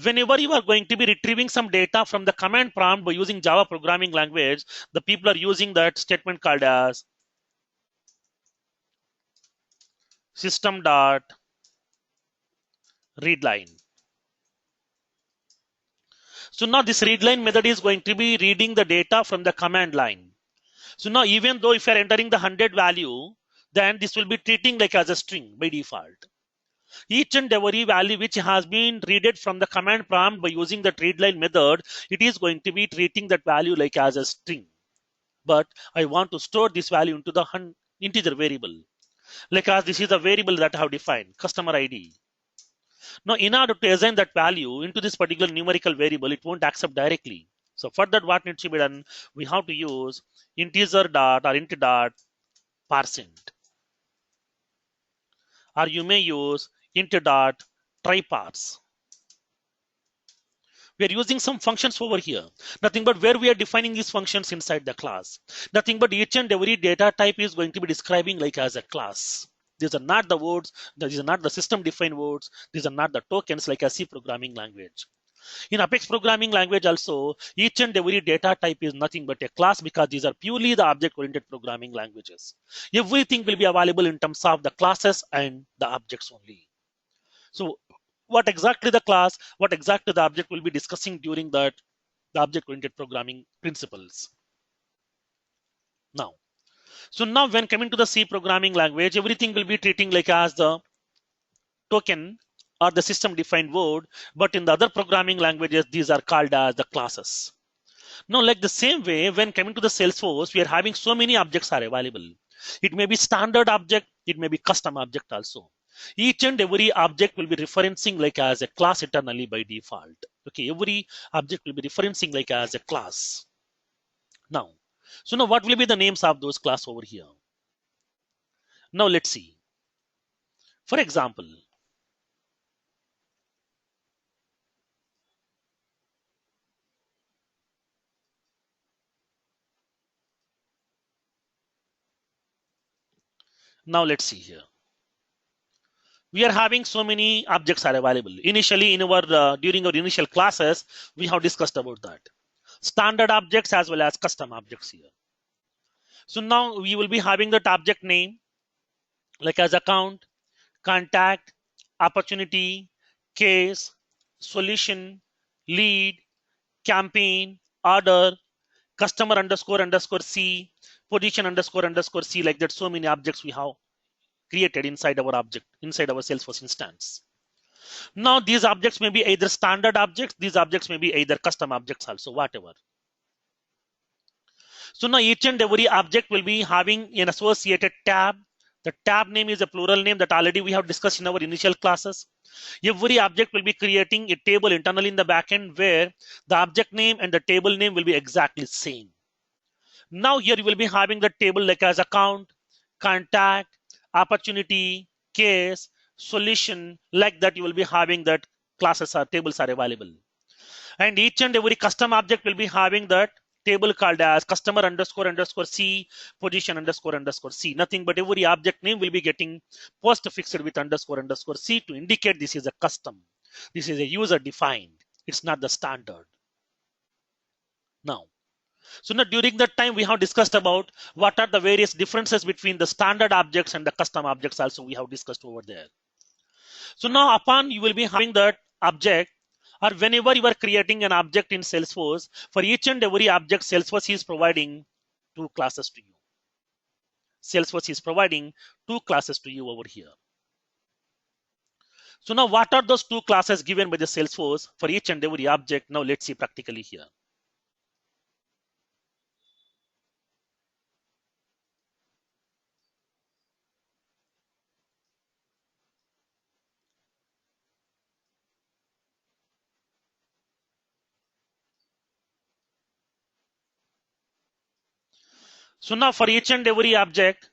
Whenever you are going to be retrieving some data from the command prompt by using Java programming language, the people are using that statement called as system.readline. So now this readline method is going to be reading the data from the command line. So now even though if you are entering the 100 value, then this will be treating like as a string by default. Each and every value which has been read from the command prompt by using the readline method, it is going to be treating that value like as a string. But I want to store this value into the integer variable. Like as this is a variable that I have defined, customer ID. Now, in order to assign that value into this particular numerical variable, it won't accept directly. So for that, what needs to be done? We have to use integer dot or int dot parseInt, or you may use int dot try parse. We are using some functions over here, nothing but where we are defining these functions inside the class. Nothing but each and every data type is going to be describing like as a class. These are not the words, these are not the system defined words, these are not the tokens like a C programming language. In Apex programming language also, each and every data type is nothing but a class, because these are purely the object-oriented programming languages. Everything will be available in terms of the classes and the objects only. So what exactly the class, what exactly the object will be discussing during that, the object-oriented programming principles. Now, so now when coming to the C programming language, everything will be treating like as the token or the system defined word, but in the other programming languages, these are called as the classes. Now, like the same way, when coming to the Salesforce, we are having so many objects are available. It may be standard object, it may be custom object also. Each and every object will be referencing like as a class eternally by default. Okay, every object will be referencing like as a class. Now, so now what will be the names of those class over here? Now let's see. For example, now let's see here. We are having so many objects are available. Initially in our during our initial classes, we have discussed about that. Standard objects as well as custom objects here. So now we will be having that object name like as account, contact, opportunity, case, solution, lead, campaign, order, customer underscore underscore C, position underscore underscore C, like that. So many objects we have created inside our object, inside our Salesforce instance. Now these objects may be either standard objects, these objects may be either custom objects also, whatever. So now each and every object will be having an associated tab. The tab name is a plural name that already we have discussed in our initial classes. Every object will be creating a table internally in the backend where the object name and the table name will be exactly same. Now here you will be having the table like as account, contact, opportunity, case, solution, like that. You will be having that classes or tables are available. And each and every custom object will be having that table called as customer underscore underscore C, position underscore underscore C. Nothing but every object name will be getting post fixed with underscore underscore C to indicate this is a custom. This is a user defined. It's not the standard. Now, so now during that time we have discussed about what are the various differences between the standard objects and the custom objects also we have discussed over there. So now upon you will be having that object, or whenever you are creating an object in Salesforce, for each and every object, Salesforce is providing two classes to you. Salesforce is providing two classes to you over here. So now what are those two classes given by the Salesforce for each and every object? Now let's see practically here. So now for each and every object,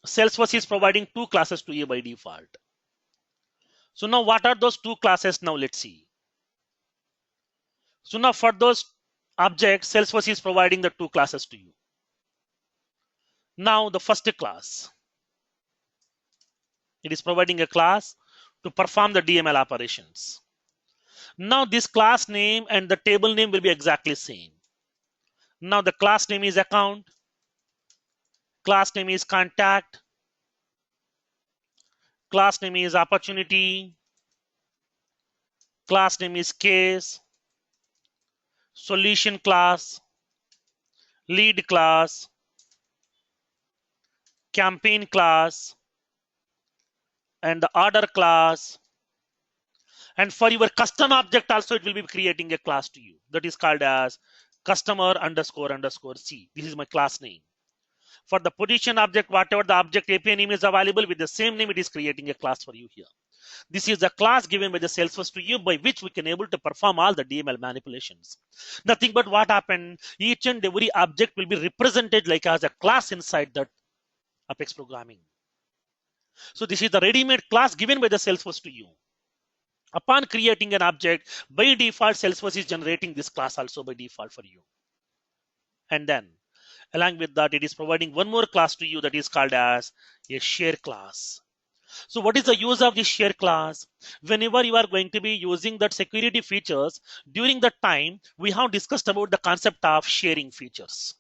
Salesforce is providing two classes to you by default. So now what are those two classes? Now let's see. So now for those objects, Salesforce is providing the two classes to you. Now the first class, it is providing a class to perform the DML operations. Now this class name and the table name will be exactly same. Now the class name is account, class name is contact, class name is opportunity, class name is case, solution class, lead class, campaign class, and the order class. And for your custom object also, it will be creating a class to you that is called as customer underscore underscore C. This is my class name. For the position object, whatever the object API name is available with the same name, it is creating a class for you here. This is a class given by the Salesforce to you by which we can able to perform all the DML manipulations. Nothing but what happened, each and every object will be represented like as a class inside that Apex programming. So this is the ready-made class given by the Salesforce to you. Upon creating an object, by default, Salesforce is generating this class also by default for you. And then along with that, it is providing one more class to you that is called as a share class. So what is the use of this share class? Whenever you are going to be using that security features, during that time, we have discussed about the concept of sharing features.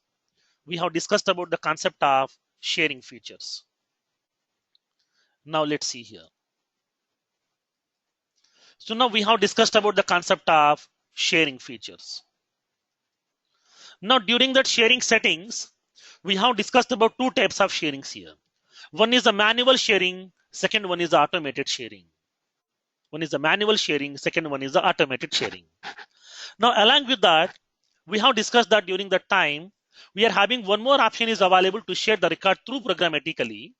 We have discussed about the concept of sharing features. Now let's see here. So now we have discussed about the concept of sharing features. Now during that sharing settings, we have discussed about two types of sharings here. One is the manual sharing, second one is the automated sharing. One is the manual sharing, second one is the automated sharing. Now along with that, we have discussed that during that time, we are having one more option is available to share the record through programmatically.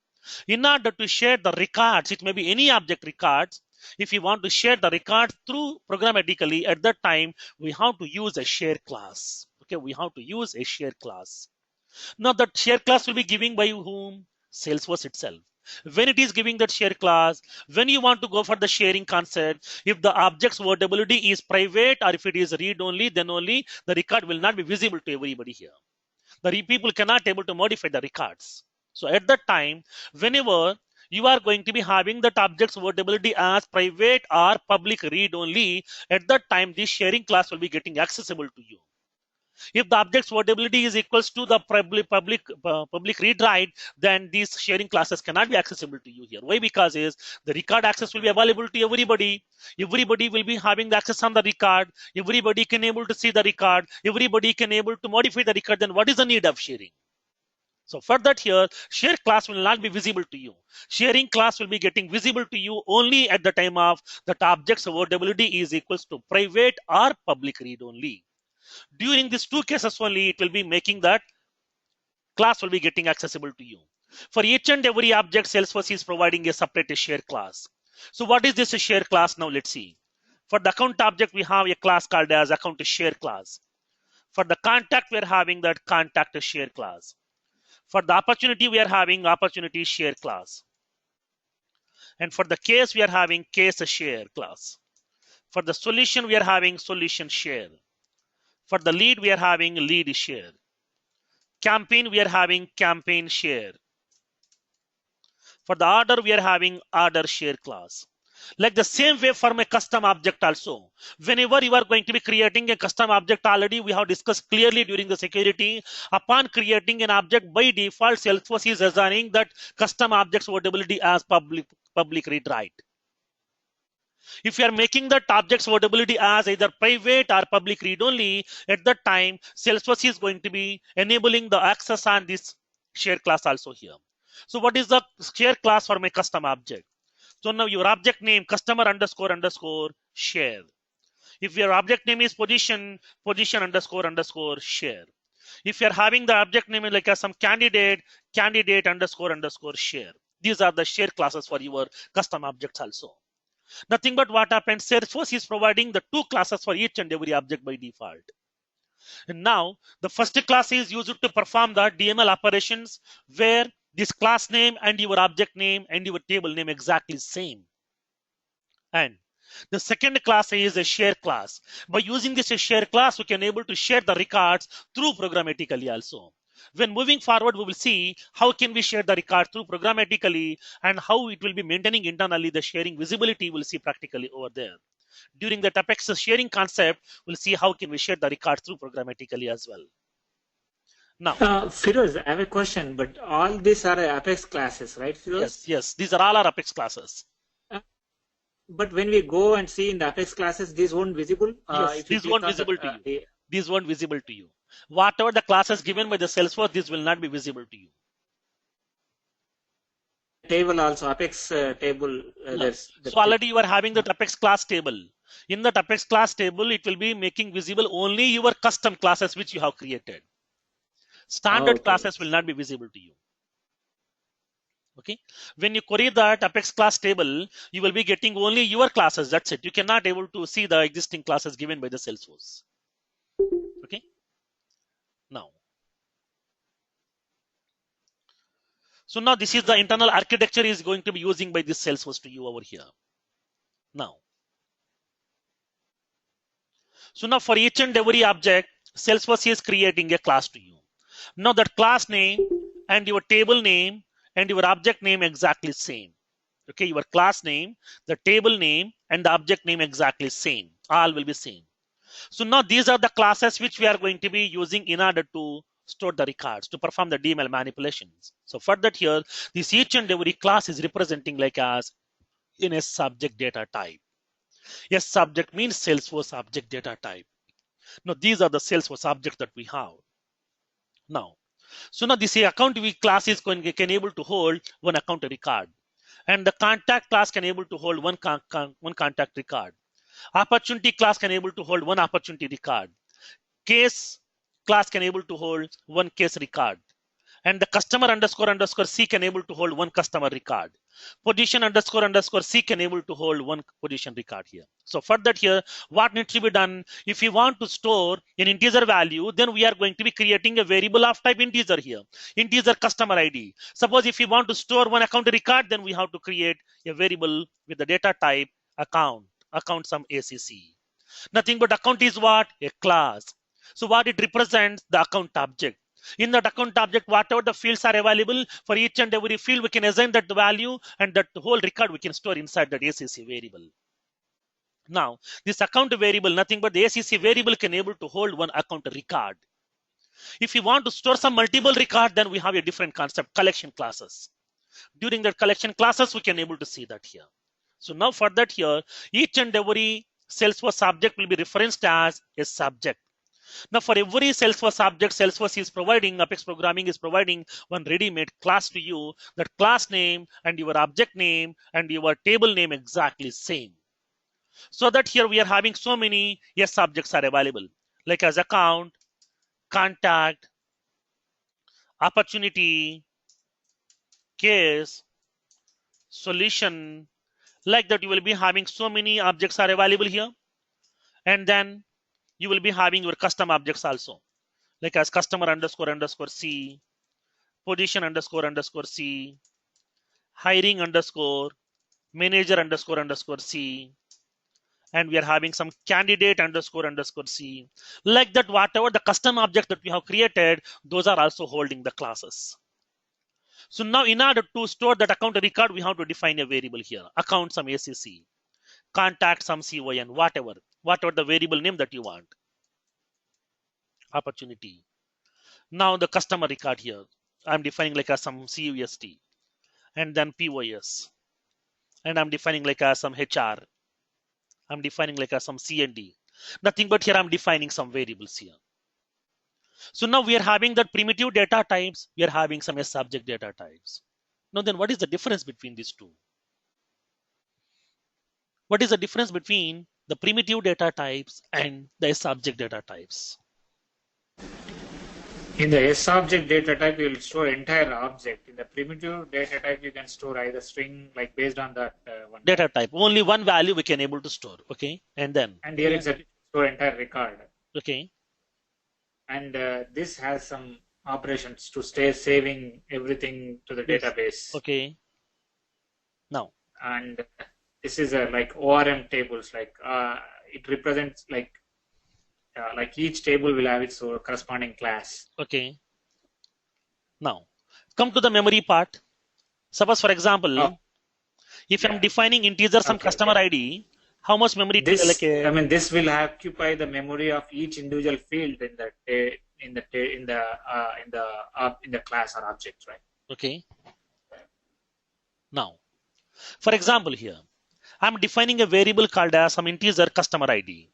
In order to share the records, it may be any object records. If you want to share the records through programmatically, at that time, we have to use a share class. Okay, we have to use a share class. Now that share class will be given by whom? Salesforce itself. When it is giving that share class, when you want to go for the sharing concept, if the object's wordability is private or if it is read only, then only the record will not be visible to everybody here. The people cannot able to modify the records. So at that time, whenever you are going to be having that object's wordability as private or public read only, at that time this sharing class will be getting accessible to you. If the object's wordability is equals to the public read write, then these sharing classes cannot be accessible to you here. Why? Because is the record access will be available to everybody. Everybody will be having the access on the record. Everybody can able to see the record. Everybody can able to modify the record. Then what is the need of sharing? So for that here, share class will not be visible to you. Sharing class will be getting visible to you only at the time of that object's wordability is equals to private or public read only. During these two cases only, it will be making that class will be getting accessible to you. For each and every object, Salesforce is providing a separate share class. So what is this share class? Now let's see. For the account object, we have a class called as account share class. For the contact, we are having that contact share class. For the opportunity, we are having opportunity share class. And for the case, we are having case share class. For the solution, we are having solution share. For the lead, we are having lead share. Campaign, we are having campaign share. For the order, we are having order share class. Like the same way for my custom object also. Whenever you are going to be creating a custom object already, we have discussed clearly during the security. Upon creating an object, by default, Salesforce is assigning that custom object's wordability as public read write. If you are making that object's wordability as either private or public read only, at that time, Salesforce is going to be enabling the access on this share class also here. So what is the share class for my custom object? So now your object name customer underscore underscore share. If your object name is position underscore underscore share. If you're having the object name like some candidate underscore underscore share. These are the share classes for your custom objects also. Nothing but what happens, Salesforce is providing the two classes for each and every object by default. And now the first class is used to perform the DML operations where this class name and your object name and your table name exactly same. And the second class is a share class. By using this share class, we can able to share the records through programmatically also. When moving forward, we will see how can we share the record through programmatically and how it will be maintaining internally the sharing visibility. We'll see practically over there. During the Apex sharing concept, we'll see how can we share the record through programmatically as well. Now, Firoz, I have a question, but all these are Apex classes, right, Firoz? Yes, these are all our Apex classes. But when we go and see in the Apex classes, these won't visible? Yes, these won't visible to you. These won't visible to you. Whatever the classes given by the Salesforce, this will not be visible to you. Table also, Apex table. No. So already you are having the Apex class table. In the Apex class table, it will be making visible only your custom classes which you have created. Standard classes will not be visible to you. Okay, when you query that Apex class table, you will be getting only your classes. That's it. You cannot able to see the existing classes given by the Salesforce. Okay, now. So now this is the internal architecture is going to be using by this Salesforce to you over here. Now, so now for each and every object, Salesforce is creating a class to you. Now that class name and your table name and your object name exactly same. Okay, your class name, the table name, and the object name exactly same. All will be same. So now these are the classes which we are going to be using in order to store the records to perform the DML manipulations. So for that here, this each and every class is representing like as in a subject data type. Yes, subject means Salesforce object data type. Now these are the Salesforce objects that we have. Now, so now this account class is can able to hold one account record, and the contact class can able to hold one contact record. Opportunity class can able to hold one opportunity record. Case class can able to hold one case record. And the customer underscore C can able to hold one customer record. Position underscore C can able to hold one position record here. So for that here, what needs to be done? If you want to store an integer value, then we are going to be creating a variable of type integer here. Integer customer ID. Suppose if you want to store one account record, then we have to create a variable with the data type account sum ACC. Nothing but account is what? A class. So what it represents? The account object. In that account object, whatever the fields are available, for each and every field, we can assign that value, and that whole record we can store inside that ACC variable. Now, this account variable, nothing but the ACC variable can able to hold one account record. If you want to store some multiple record, then we have a different concept, collection classes. During that collection classes, we can able to see that here. So now for that here, each and every Salesforce object will be referenced as a subject. Now for every Salesforce object, Salesforce is providing, Apex Programming is providing one ready-made class to you. That class name and your object name and your table name exactly same. So that here we are having so many subjects are available, like as account, contact, opportunity, case, solution. Like that you will be having so many objects are available here. And then you will be having your custom objects also, like as customer underscore C, position underscore C, hiring underscore, manager underscore C, and we are having some candidate underscore C. Like that, whatever the custom objects that we have created, those are also holding the classes. So now in order to store that account record, we have to define a variable here, account some ACC, contact some CON, whatever the variable name that you want. Opportunity. Now the customer record here, I'm defining like as some CUST, and then POS, and I'm defining like as some HR, I'm defining like as some CND. Nothing but here I'm defining some variables here. So now we are having that primitive data types, we are having some subject data types. Now then what is the difference between these two? What is the difference between the primitive data types and the subject data types? In the S-object data type, you will store entire object. In the primitive data type, you can store either string, like based on that one data type. Only one value we can able to store. Okay, and then. And here it's a store entire record. Okay. And this has some operations to stay saving everything to the database. Okay. Now. And this is like ORM tables. Like it represents like each table will have its corresponding class. Okay. Now, come to the memory part. Suppose, for example, if I'm defining integer some customer ID, how much memory? This will occupy the memory of each individual field in the class or object, right? Okay. Now, for example, here I'm defining a variable called as some integer customer ID.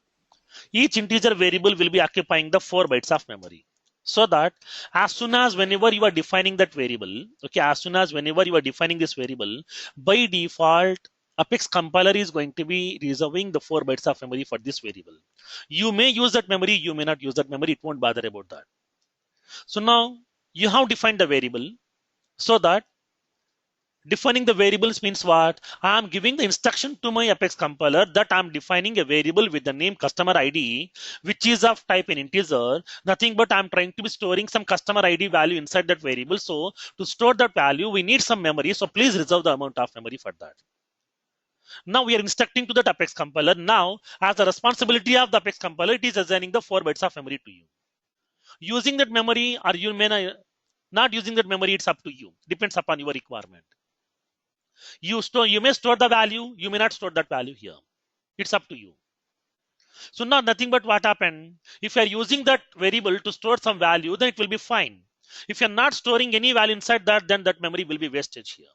Each integer variable will be occupying the 4 bytes of memory. So that as soon as whenever you are defining that variable, this variable, by default, Apex compiler is going to be reserving the 4 bytes of memory for this variable. You may use that memory, you may not use that memory, it won't bother about that. So now you have defined the variable so that Defining the variables means what? I am giving the instruction to my Apex compiler that I am defining a variable with the name customer ID, which is of type an integer. Nothing but I am trying to be storing some customer ID value inside that variable. So to store that value, we need some memory. So please reserve the amount of memory for that. Now we are instructing to that Apex compiler. Now, as the responsibility of the Apex compiler, it is assigning the 4 bytes of memory to you. Using that memory, or you may not using that memory, it's up to you. Depends upon your requirement. You may store the value, you may not store that value here. It's up to you. So now nothing but what happened. If you are using that variable to store some value, then it will be fine. If you're not storing any value inside that, then that memory will be wastage here.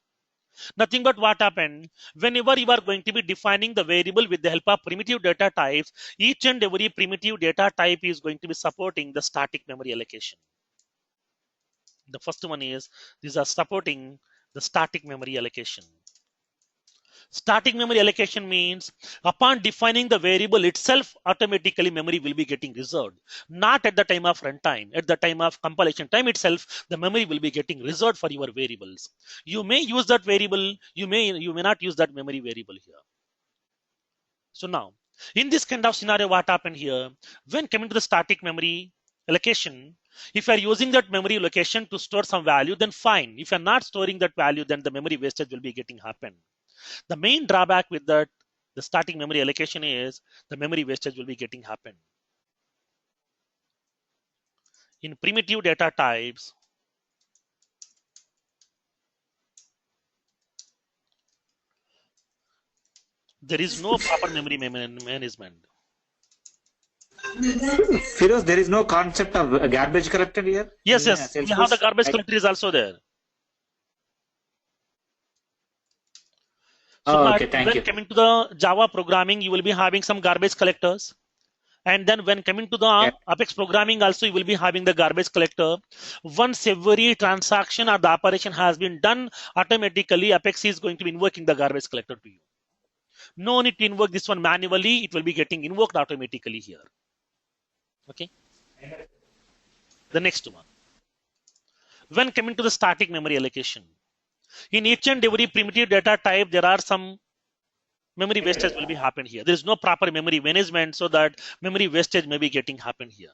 Nothing but what happened. Whenever you are going to be defining the variable with the help of primitive data types, each and every primitive data type is going to be supporting the static memory allocation. The first one is these are supporting the static memory allocation. Static memory allocation means upon defining the variable itself, automatically memory will be getting reserved. Not at the time of runtime. At the time of compilation time itself, the memory will be getting reserved for your variables. You may use that variable, you may not use that memory variable here. So now, in this kind of scenario, what happened here? When coming to the static memory allocation, if you are using that memory allocation to store some value, then fine. If you are not storing that value, then the memory wastage will be getting happen. The main drawback with that, the static memory allocation is the memory wastage will be getting happen. In primitive data types, there is no proper memory management. Firoz, there is no concept of a garbage collector here? Yes, yes. We have the garbage collector is also there. So okay, thank you. Coming to the Java programming, you will be having some garbage collectors. And then when coming to the Apex programming also, you will be having the garbage collector. Once every transaction or the operation has been done, automatically Apex is going to be invoking the garbage collector to you. No need to invoke this one manually. It will be getting invoked automatically here. Okay. The next one. When coming to the static memory allocation, in each and every primitive data type, there are some memory wastage will be happen here. There is no proper memory management, so that memory wastage may be getting happen here.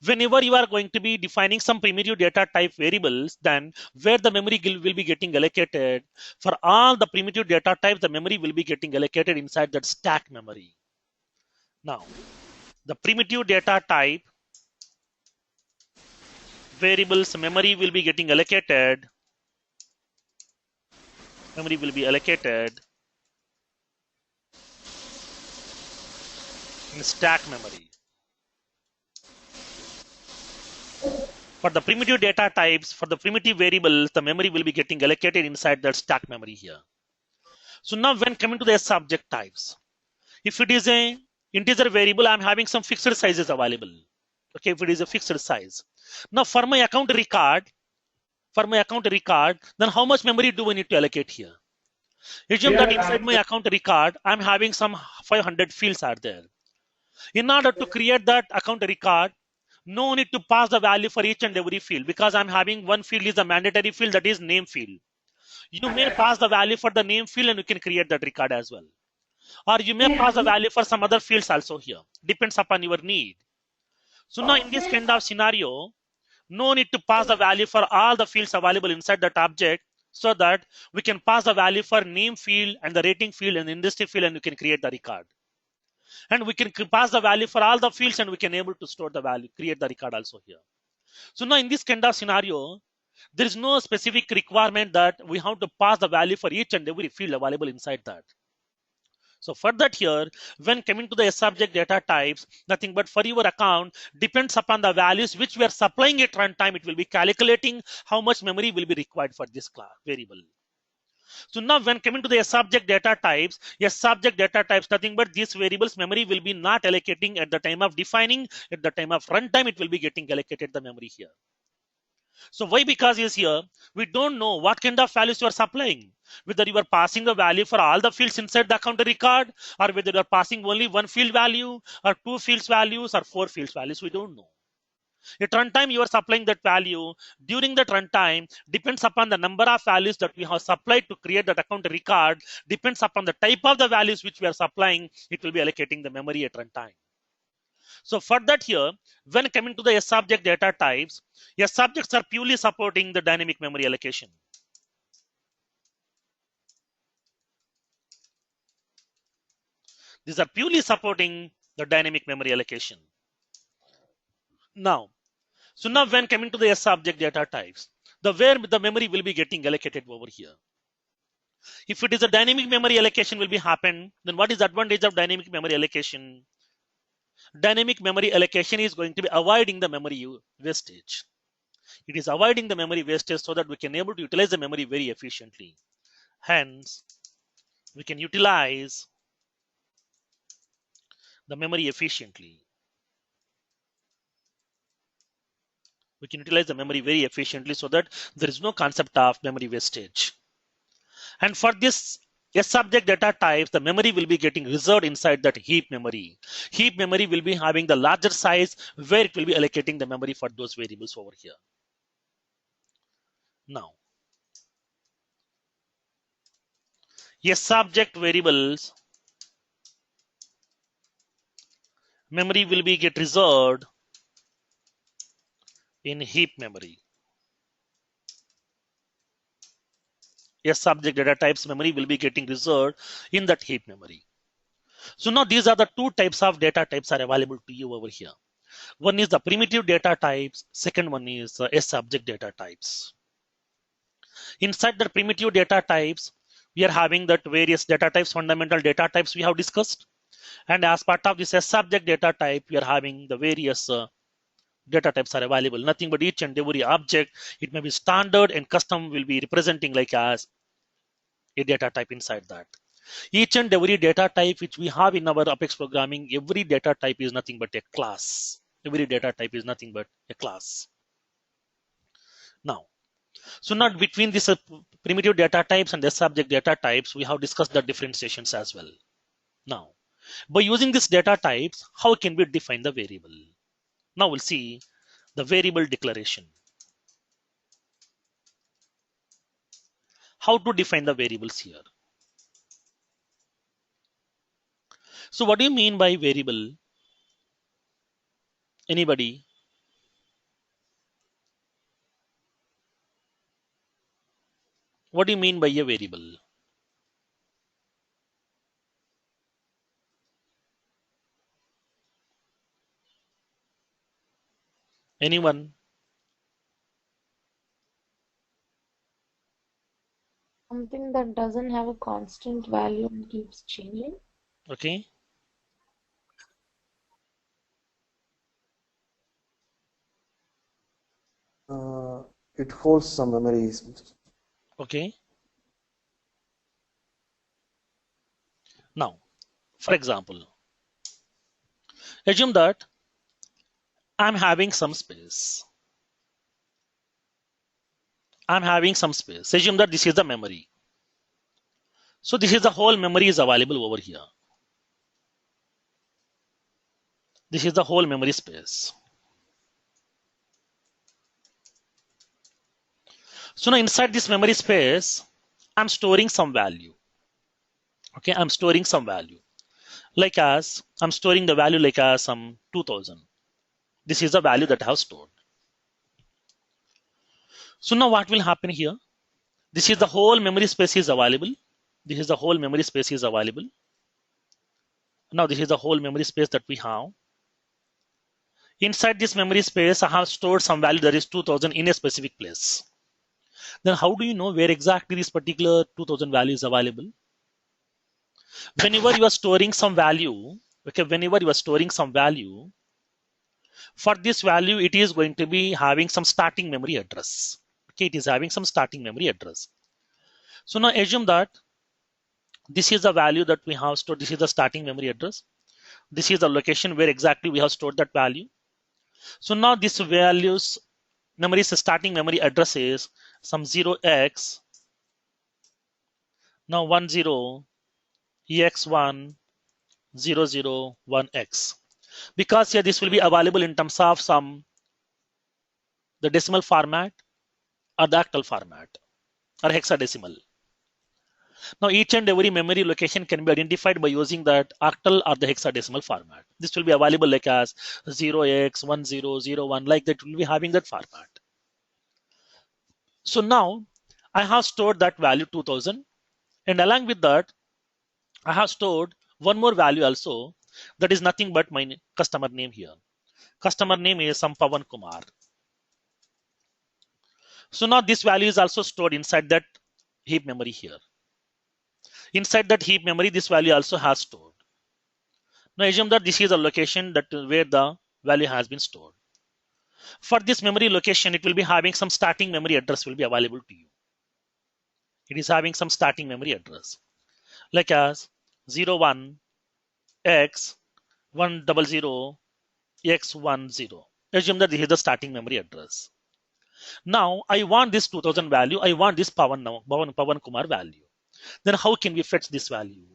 Whenever you are going to be defining some primitive data type variables, then where the memory will be getting allocated, for all the primitive data types, the memory will be getting allocated inside that stack memory. Now, the primitive data type variables memory will be getting allocated. Memory will be allocated in stack memory. For the primitive data types, for the primitive variables, the memory will be getting allocated inside that stack memory here. So now when coming to the subject types, if it is a integer variable, I'm having some fixed sizes available. Okay, if it is a fixed size. Now for my account record, then how much memory do we need to allocate here? Assume that inside my account record, I'm having some 500 fields are there. In order to create that account record, no need to pass the value for each and every field, because I'm having one field is a mandatory field, that is name field. You may pass the value for the name field and you can create that record as well. Or you may pass the value for some other fields also here. Depends upon your need. So now in this kind of scenario, no need to pass the value for all the fields available inside that object, so that we can pass the value for name field and the rating field and the industry field, and we can create the record. And we can pass the value for all the fields, and we can able to store the value, create the record also here. So now in this kind of scenario, there is no specific requirement that we have to pass the value for each and every field available inside that. So for that here, when coming to the subject data types, nothing but for your account depends upon the values which we are supplying at runtime. It will be calculating how much memory will be required for this class variable. So now when coming to the subject data types, nothing but these variables memory will be not allocating at the time of defining. At the time of runtime, it will be getting allocated the memory here. So why? Because is here, we don't know what kind of values you are supplying. Whether you are passing the value for all the fields inside the account record, or whether you are passing only one field value, or two fields values, or four fields values, we don't know. At runtime, you are supplying that value. During that runtime, depends upon the number of values that we have supplied to create that account record, depends upon the type of the values which we are supplying, it will be allocating the memory at runtime. So for that here, when coming to the S-object data types, S-objects are purely supporting the dynamic memory allocation. These are purely supporting the dynamic memory allocation. Now when coming to the S-object data types, where the memory will be getting allocated over here. If it is a dynamic memory allocation will be happen, then what is the advantage of dynamic memory allocation? Dynamic memory allocation is going to be avoiding the memory wastage. It is avoiding the memory wastage so that we can able to utilize the memory very efficiently. Hence, we can utilize the memory efficiently. We can utilize the memory very efficiently so that there is no concept of memory wastage. And for this S-object data types, the memory will be getting reserved inside that heap memory. Heap memory will be having the larger size where it will be allocating the memory for those variables over here. Now, S-object variables memory will be get reserved in heap memory. S-object data types memory will be getting reserved in that heap memory. So now these are the two types of data types are available to you over here. One is the primitive data types. Second one is S-object data types. Inside the primitive data types, we are having that various data types, fundamental data types we have discussed. And as part of this S-object data type, we are having the various data types are available. Nothing but each and every object, it may be standard and custom will be representing like as a data type inside that. Each and every data type which we have in our Apex programming, every data type is nothing but a class. Every data type is nothing but a class. Now, so not between these primitive data types and the subject data types, we have discussed the differentiations as well. Now, by using these data types, how can we define the variable? Now we'll see the variable declaration. How to define the variables here. So what do you mean by variable? Anybody? What do you mean by a variable? Anyone? Something that doesn't have a constant value and keeps changing. Okay. It holds some memories. Okay. Now, for example, assume that I'm having some space. I'm having some space. Assume that this is the memory. So this is the whole memory is available over here. This is the whole memory space. So now inside this memory space, I'm storing some value. Okay, I'm storing some value. Like as I'm storing the value like as some 2000. This is the value that I have stored. So now what will happen here? This is the whole memory space is available. This is the whole memory space is available. Now this is the whole memory space that we have. Inside this memory space, I have stored some value that is 2000 in a specific place. Then how do you know where exactly this particular 2000 value is available? Whenever you are storing some value, okay, whenever you are storing some value, for this value, it is going to be having some starting memory address. Okay, it is having some starting memory address. So now assume that this is the value that we have stored. This is the starting memory address. This is the location where exactly we have stored that value. So now this values memory starting memory address is some 0x, now 10 ex1 001x, because here this will be available in terms of some the decimal format or the octal format or hexadecimal. Now each and every memory location can be identified by using that octal or the hexadecimal format. This will be available like as 0x1001, like that will be having that format. So now I have stored that value 2000, and along with that I have stored one more value also, that is nothing but my customer name here. Customer name is some Pawan Kumar. So now this value is also stored inside that heap memory here. Inside that heap memory, this value also has stored. Now assume that this is a location that where the value has been stored. For this memory location, it will be having some starting memory address will be available to you. It is having some starting memory address like as 01 x 100 x10. Assume that this is the starting memory address. Now I want this 2000 value. I want this Pawan Kumar value. Then how can we fetch this value?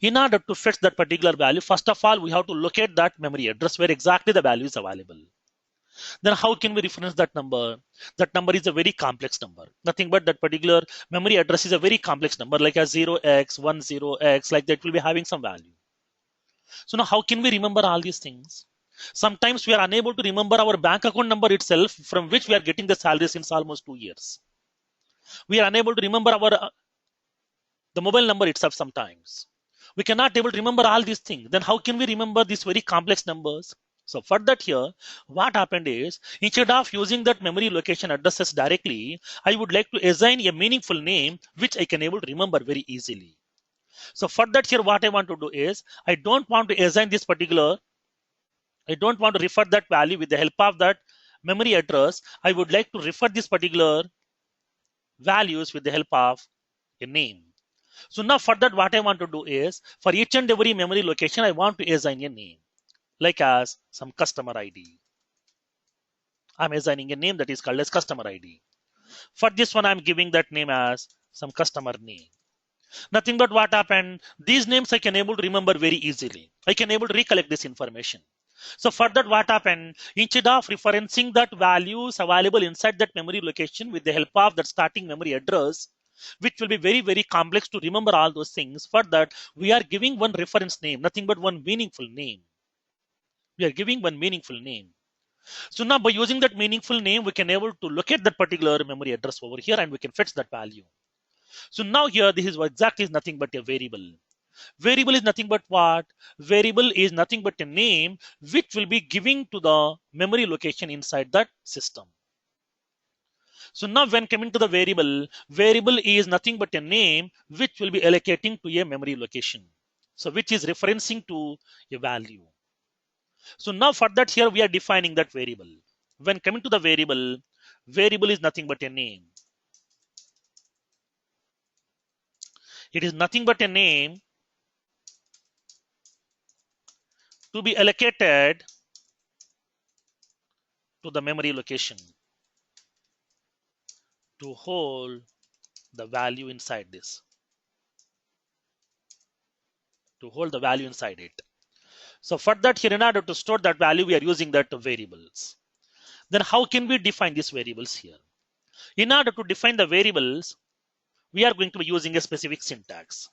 In order to fetch that particular value, first of all, we have to locate that memory address where exactly the value is available. Then how can we reference that number? That number is a very complex number. Nothing but that particular memory address is a very complex number, like a 0x, 10x, like that will be having some value. So now how can we remember all these things? Sometimes we are unable to remember our bank account number itself from which we are getting the salary since almost 2 years. We are unable to remember the mobile number itself sometimes. We cannot able to remember all these things. Then how can we remember these very complex numbers? So for that here, what happened is, instead of using that memory location addresses directly, I would like to assign a meaningful name which I can able to remember very easily. So for that here, what I want to do is, I don't want to assign this particular, I don't want to refer that value with the help of that memory address. I would like to refer this particular values with the help of a name. So now for that, what I want to do is, for each and every memory location, I want to assign a name, like as some customer ID. I'm assigning a name that is called as customer ID. For this one, I'm giving that name as some customer name. Nothing but what happened, these names I can able to remember very easily. I can able to recollect this information. So for that, what happened, instead of referencing that values available inside that memory location with the help of that starting memory address, which will be very, very complex to remember all those things, for that, we are giving one reference name, nothing but one meaningful name. We are giving one meaningful name. So now by using that meaningful name, we can able to locate that particular memory address over here and we can fetch that value. So now here, this is exactly nothing but a variable. Variable is nothing but what? Variable is nothing but a name which will be giving to the memory location inside that system. So now when coming to the variable, variable is nothing but a name which will be allocating to a memory location. So which is referencing to a value. So now for that here, we are defining that variable. When coming to the variable, variable is nothing but a name. It is nothing but a name to be allocated to the memory location to hold the value inside this, to hold the value inside it. So for that here, in order to store that value, we are using that variables. Then how can we define these variables here? In order to define the variables, we are going to be using a specific syntax.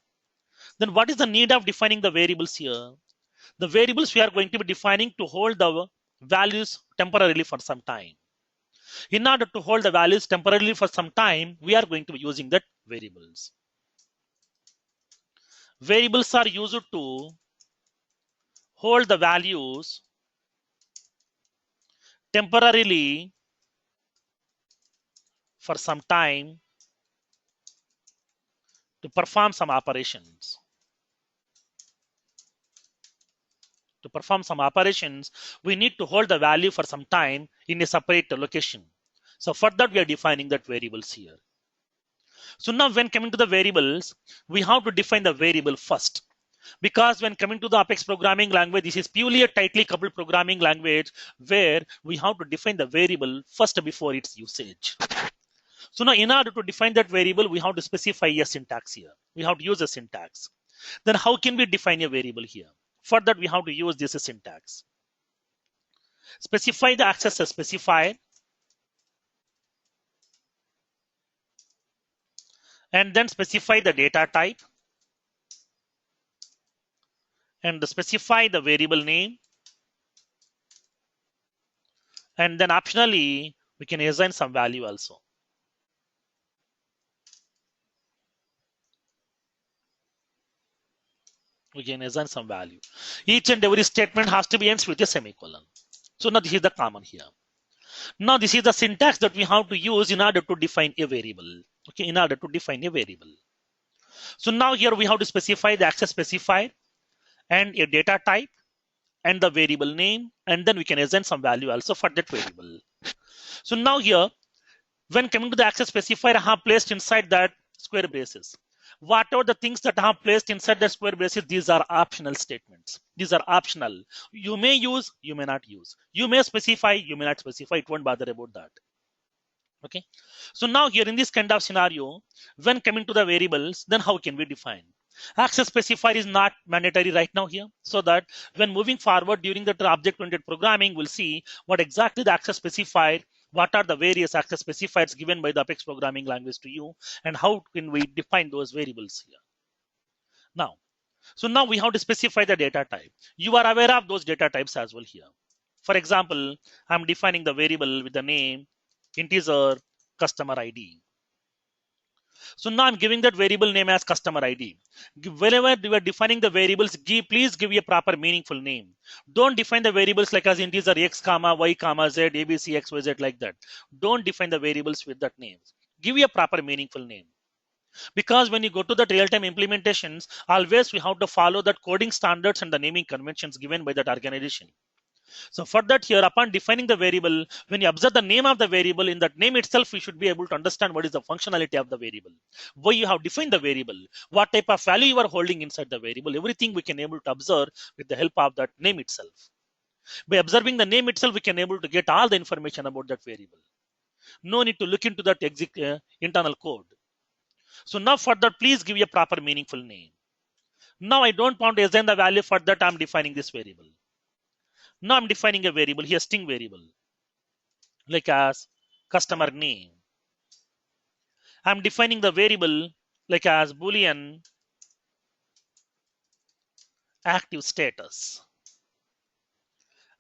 Then what is the need of defining the variables here? The variables we are going to be defining to hold the values temporarily for some time. In order to hold the values temporarily for some time, we are going to be using that variables. Variables are used to hold the values temporarily for some time to perform some operations. To perform some operations, we need to hold the value for some time in a separate location. So for that, we are defining that variables here. So now when coming to the variables, we have to define the variable first. Because when coming to the Apex programming language, this is purely a tightly coupled programming language where we have to define the variable first before its usage. So now in order to define that variable, we have to specify a syntax here. We have to use a syntax. Then how can we define a variable here? For that, we have to use this syntax. specify the access specifier, and then specify the data type, and specify the variable name, and then optionally we can assign some value also. We can assign some value. Each and every statement has to be ends with a semicolon. So now this is the common here. Now this is the syntax that we have to use in order to define a variable. Okay, in order to define a variable. So now here we have to specify the access specifier and a data type and the variable name, and then we can assign some value also for that variable. So now here, when coming to the access specifier, I have placed inside that square braces. Whatever the things that I have placed inside the square braces, these are optional statements. These are optional. You may use, you may not use. You may specify, you may not specify. It won't bother about that. Okay. So now here in this kind of scenario, when coming to the variables, then how can we define? Access specifier is not mandatory right now here, so that when moving forward during the object-oriented programming, we'll see what exactly the access specifier, what are the various access specifiers given by the Apex programming language to you, and how can we define those variables here. Now, so now we have to specify the data type. You are aware of those data types as well here. For example, I'm defining the variable with the name integer customer ID. So now I'm giving that variable name as customer ID. Whenever you are defining the variables, please give a proper meaningful name. Don't define the variables like as integer x comma y comma z abc x y z like that. Don't define the variables with that name. Give a proper meaningful name. Because when you go to the real-time implementations, always we have to follow that coding standards and the naming conventions given by that organization. So for that here, upon defining the variable, when you observe the name of the variable, in that name itself, we should be able to understand what is the functionality of the variable, why you have defined the variable, what type of value you are holding inside the variable. Everything we can able to observe with the help of that name itself. By observing the name itself, we can able to get all the information about that variable. No need to look into that internal code. So now for that, please give a proper meaningful name. Now I don't want to assign the value. For that, I'm defining this variable. Now I'm defining a variable here, string variable, like as customer name. I'm defining the variable like as Boolean active status.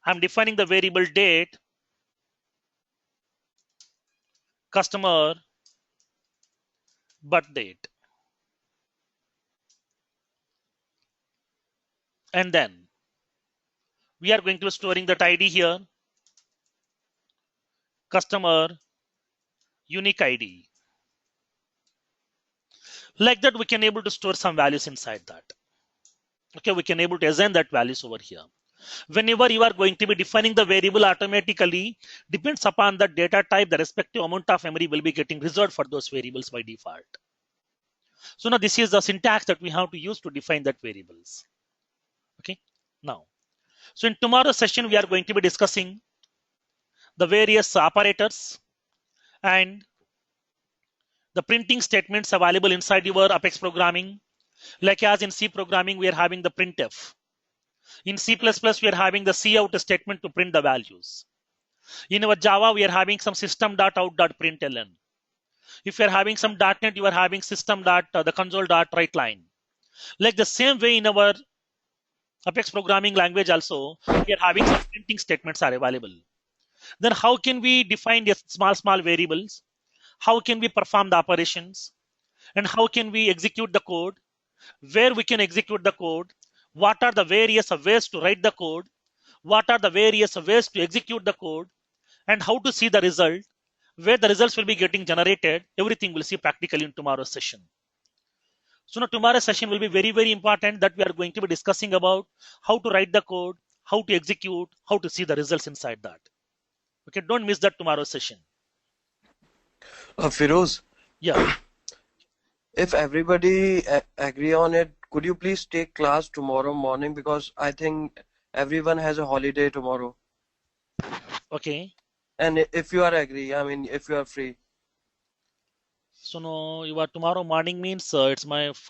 I'm defining the variable date, customer birth date. And then we are going to be storing that ID here, customer unique ID. Like that, we can able to store some values inside that. Okay, we can able to assign that values over here. Whenever you are going to be defining the variable, automatically depends upon the data type, the respective amount of memory will be getting reserved for those variables by default. So now this is the syntax that we have to use to define that variables. Okay, now. So in tomorrow's session, we are going to be discussing the various operators and the printing statements available inside your Apex programming. Like as in C programming, we are having the printf. In C++, we are having the cout statement to print the values. In our Java, we are having some system.out.println. If you are having some .NET, you are having the console.writeline. Like the same way in our Apex programming language also, we are having some printing statements are available. Then how can we define the small variables? How can we perform the operations? And how can we execute the code? Where we can execute the code? What are the various ways to write the code? What are the various ways to execute the code? And how to see the result? Where the results will be getting generated? Everything we'll see practically in tomorrow's session. So now tomorrow's session will be very, very important, that we are going to be discussing about how to write the code, how to execute, how to see the results inside that. Okay, don't miss that tomorrow's session. Firoz, Yeah. if everybody agree on it, could you please take class tomorrow morning, because I think everyone has a holiday tomorrow. Okay. And if you are agree, I mean, if you are free. So no, you are tomorrow morning means for me it's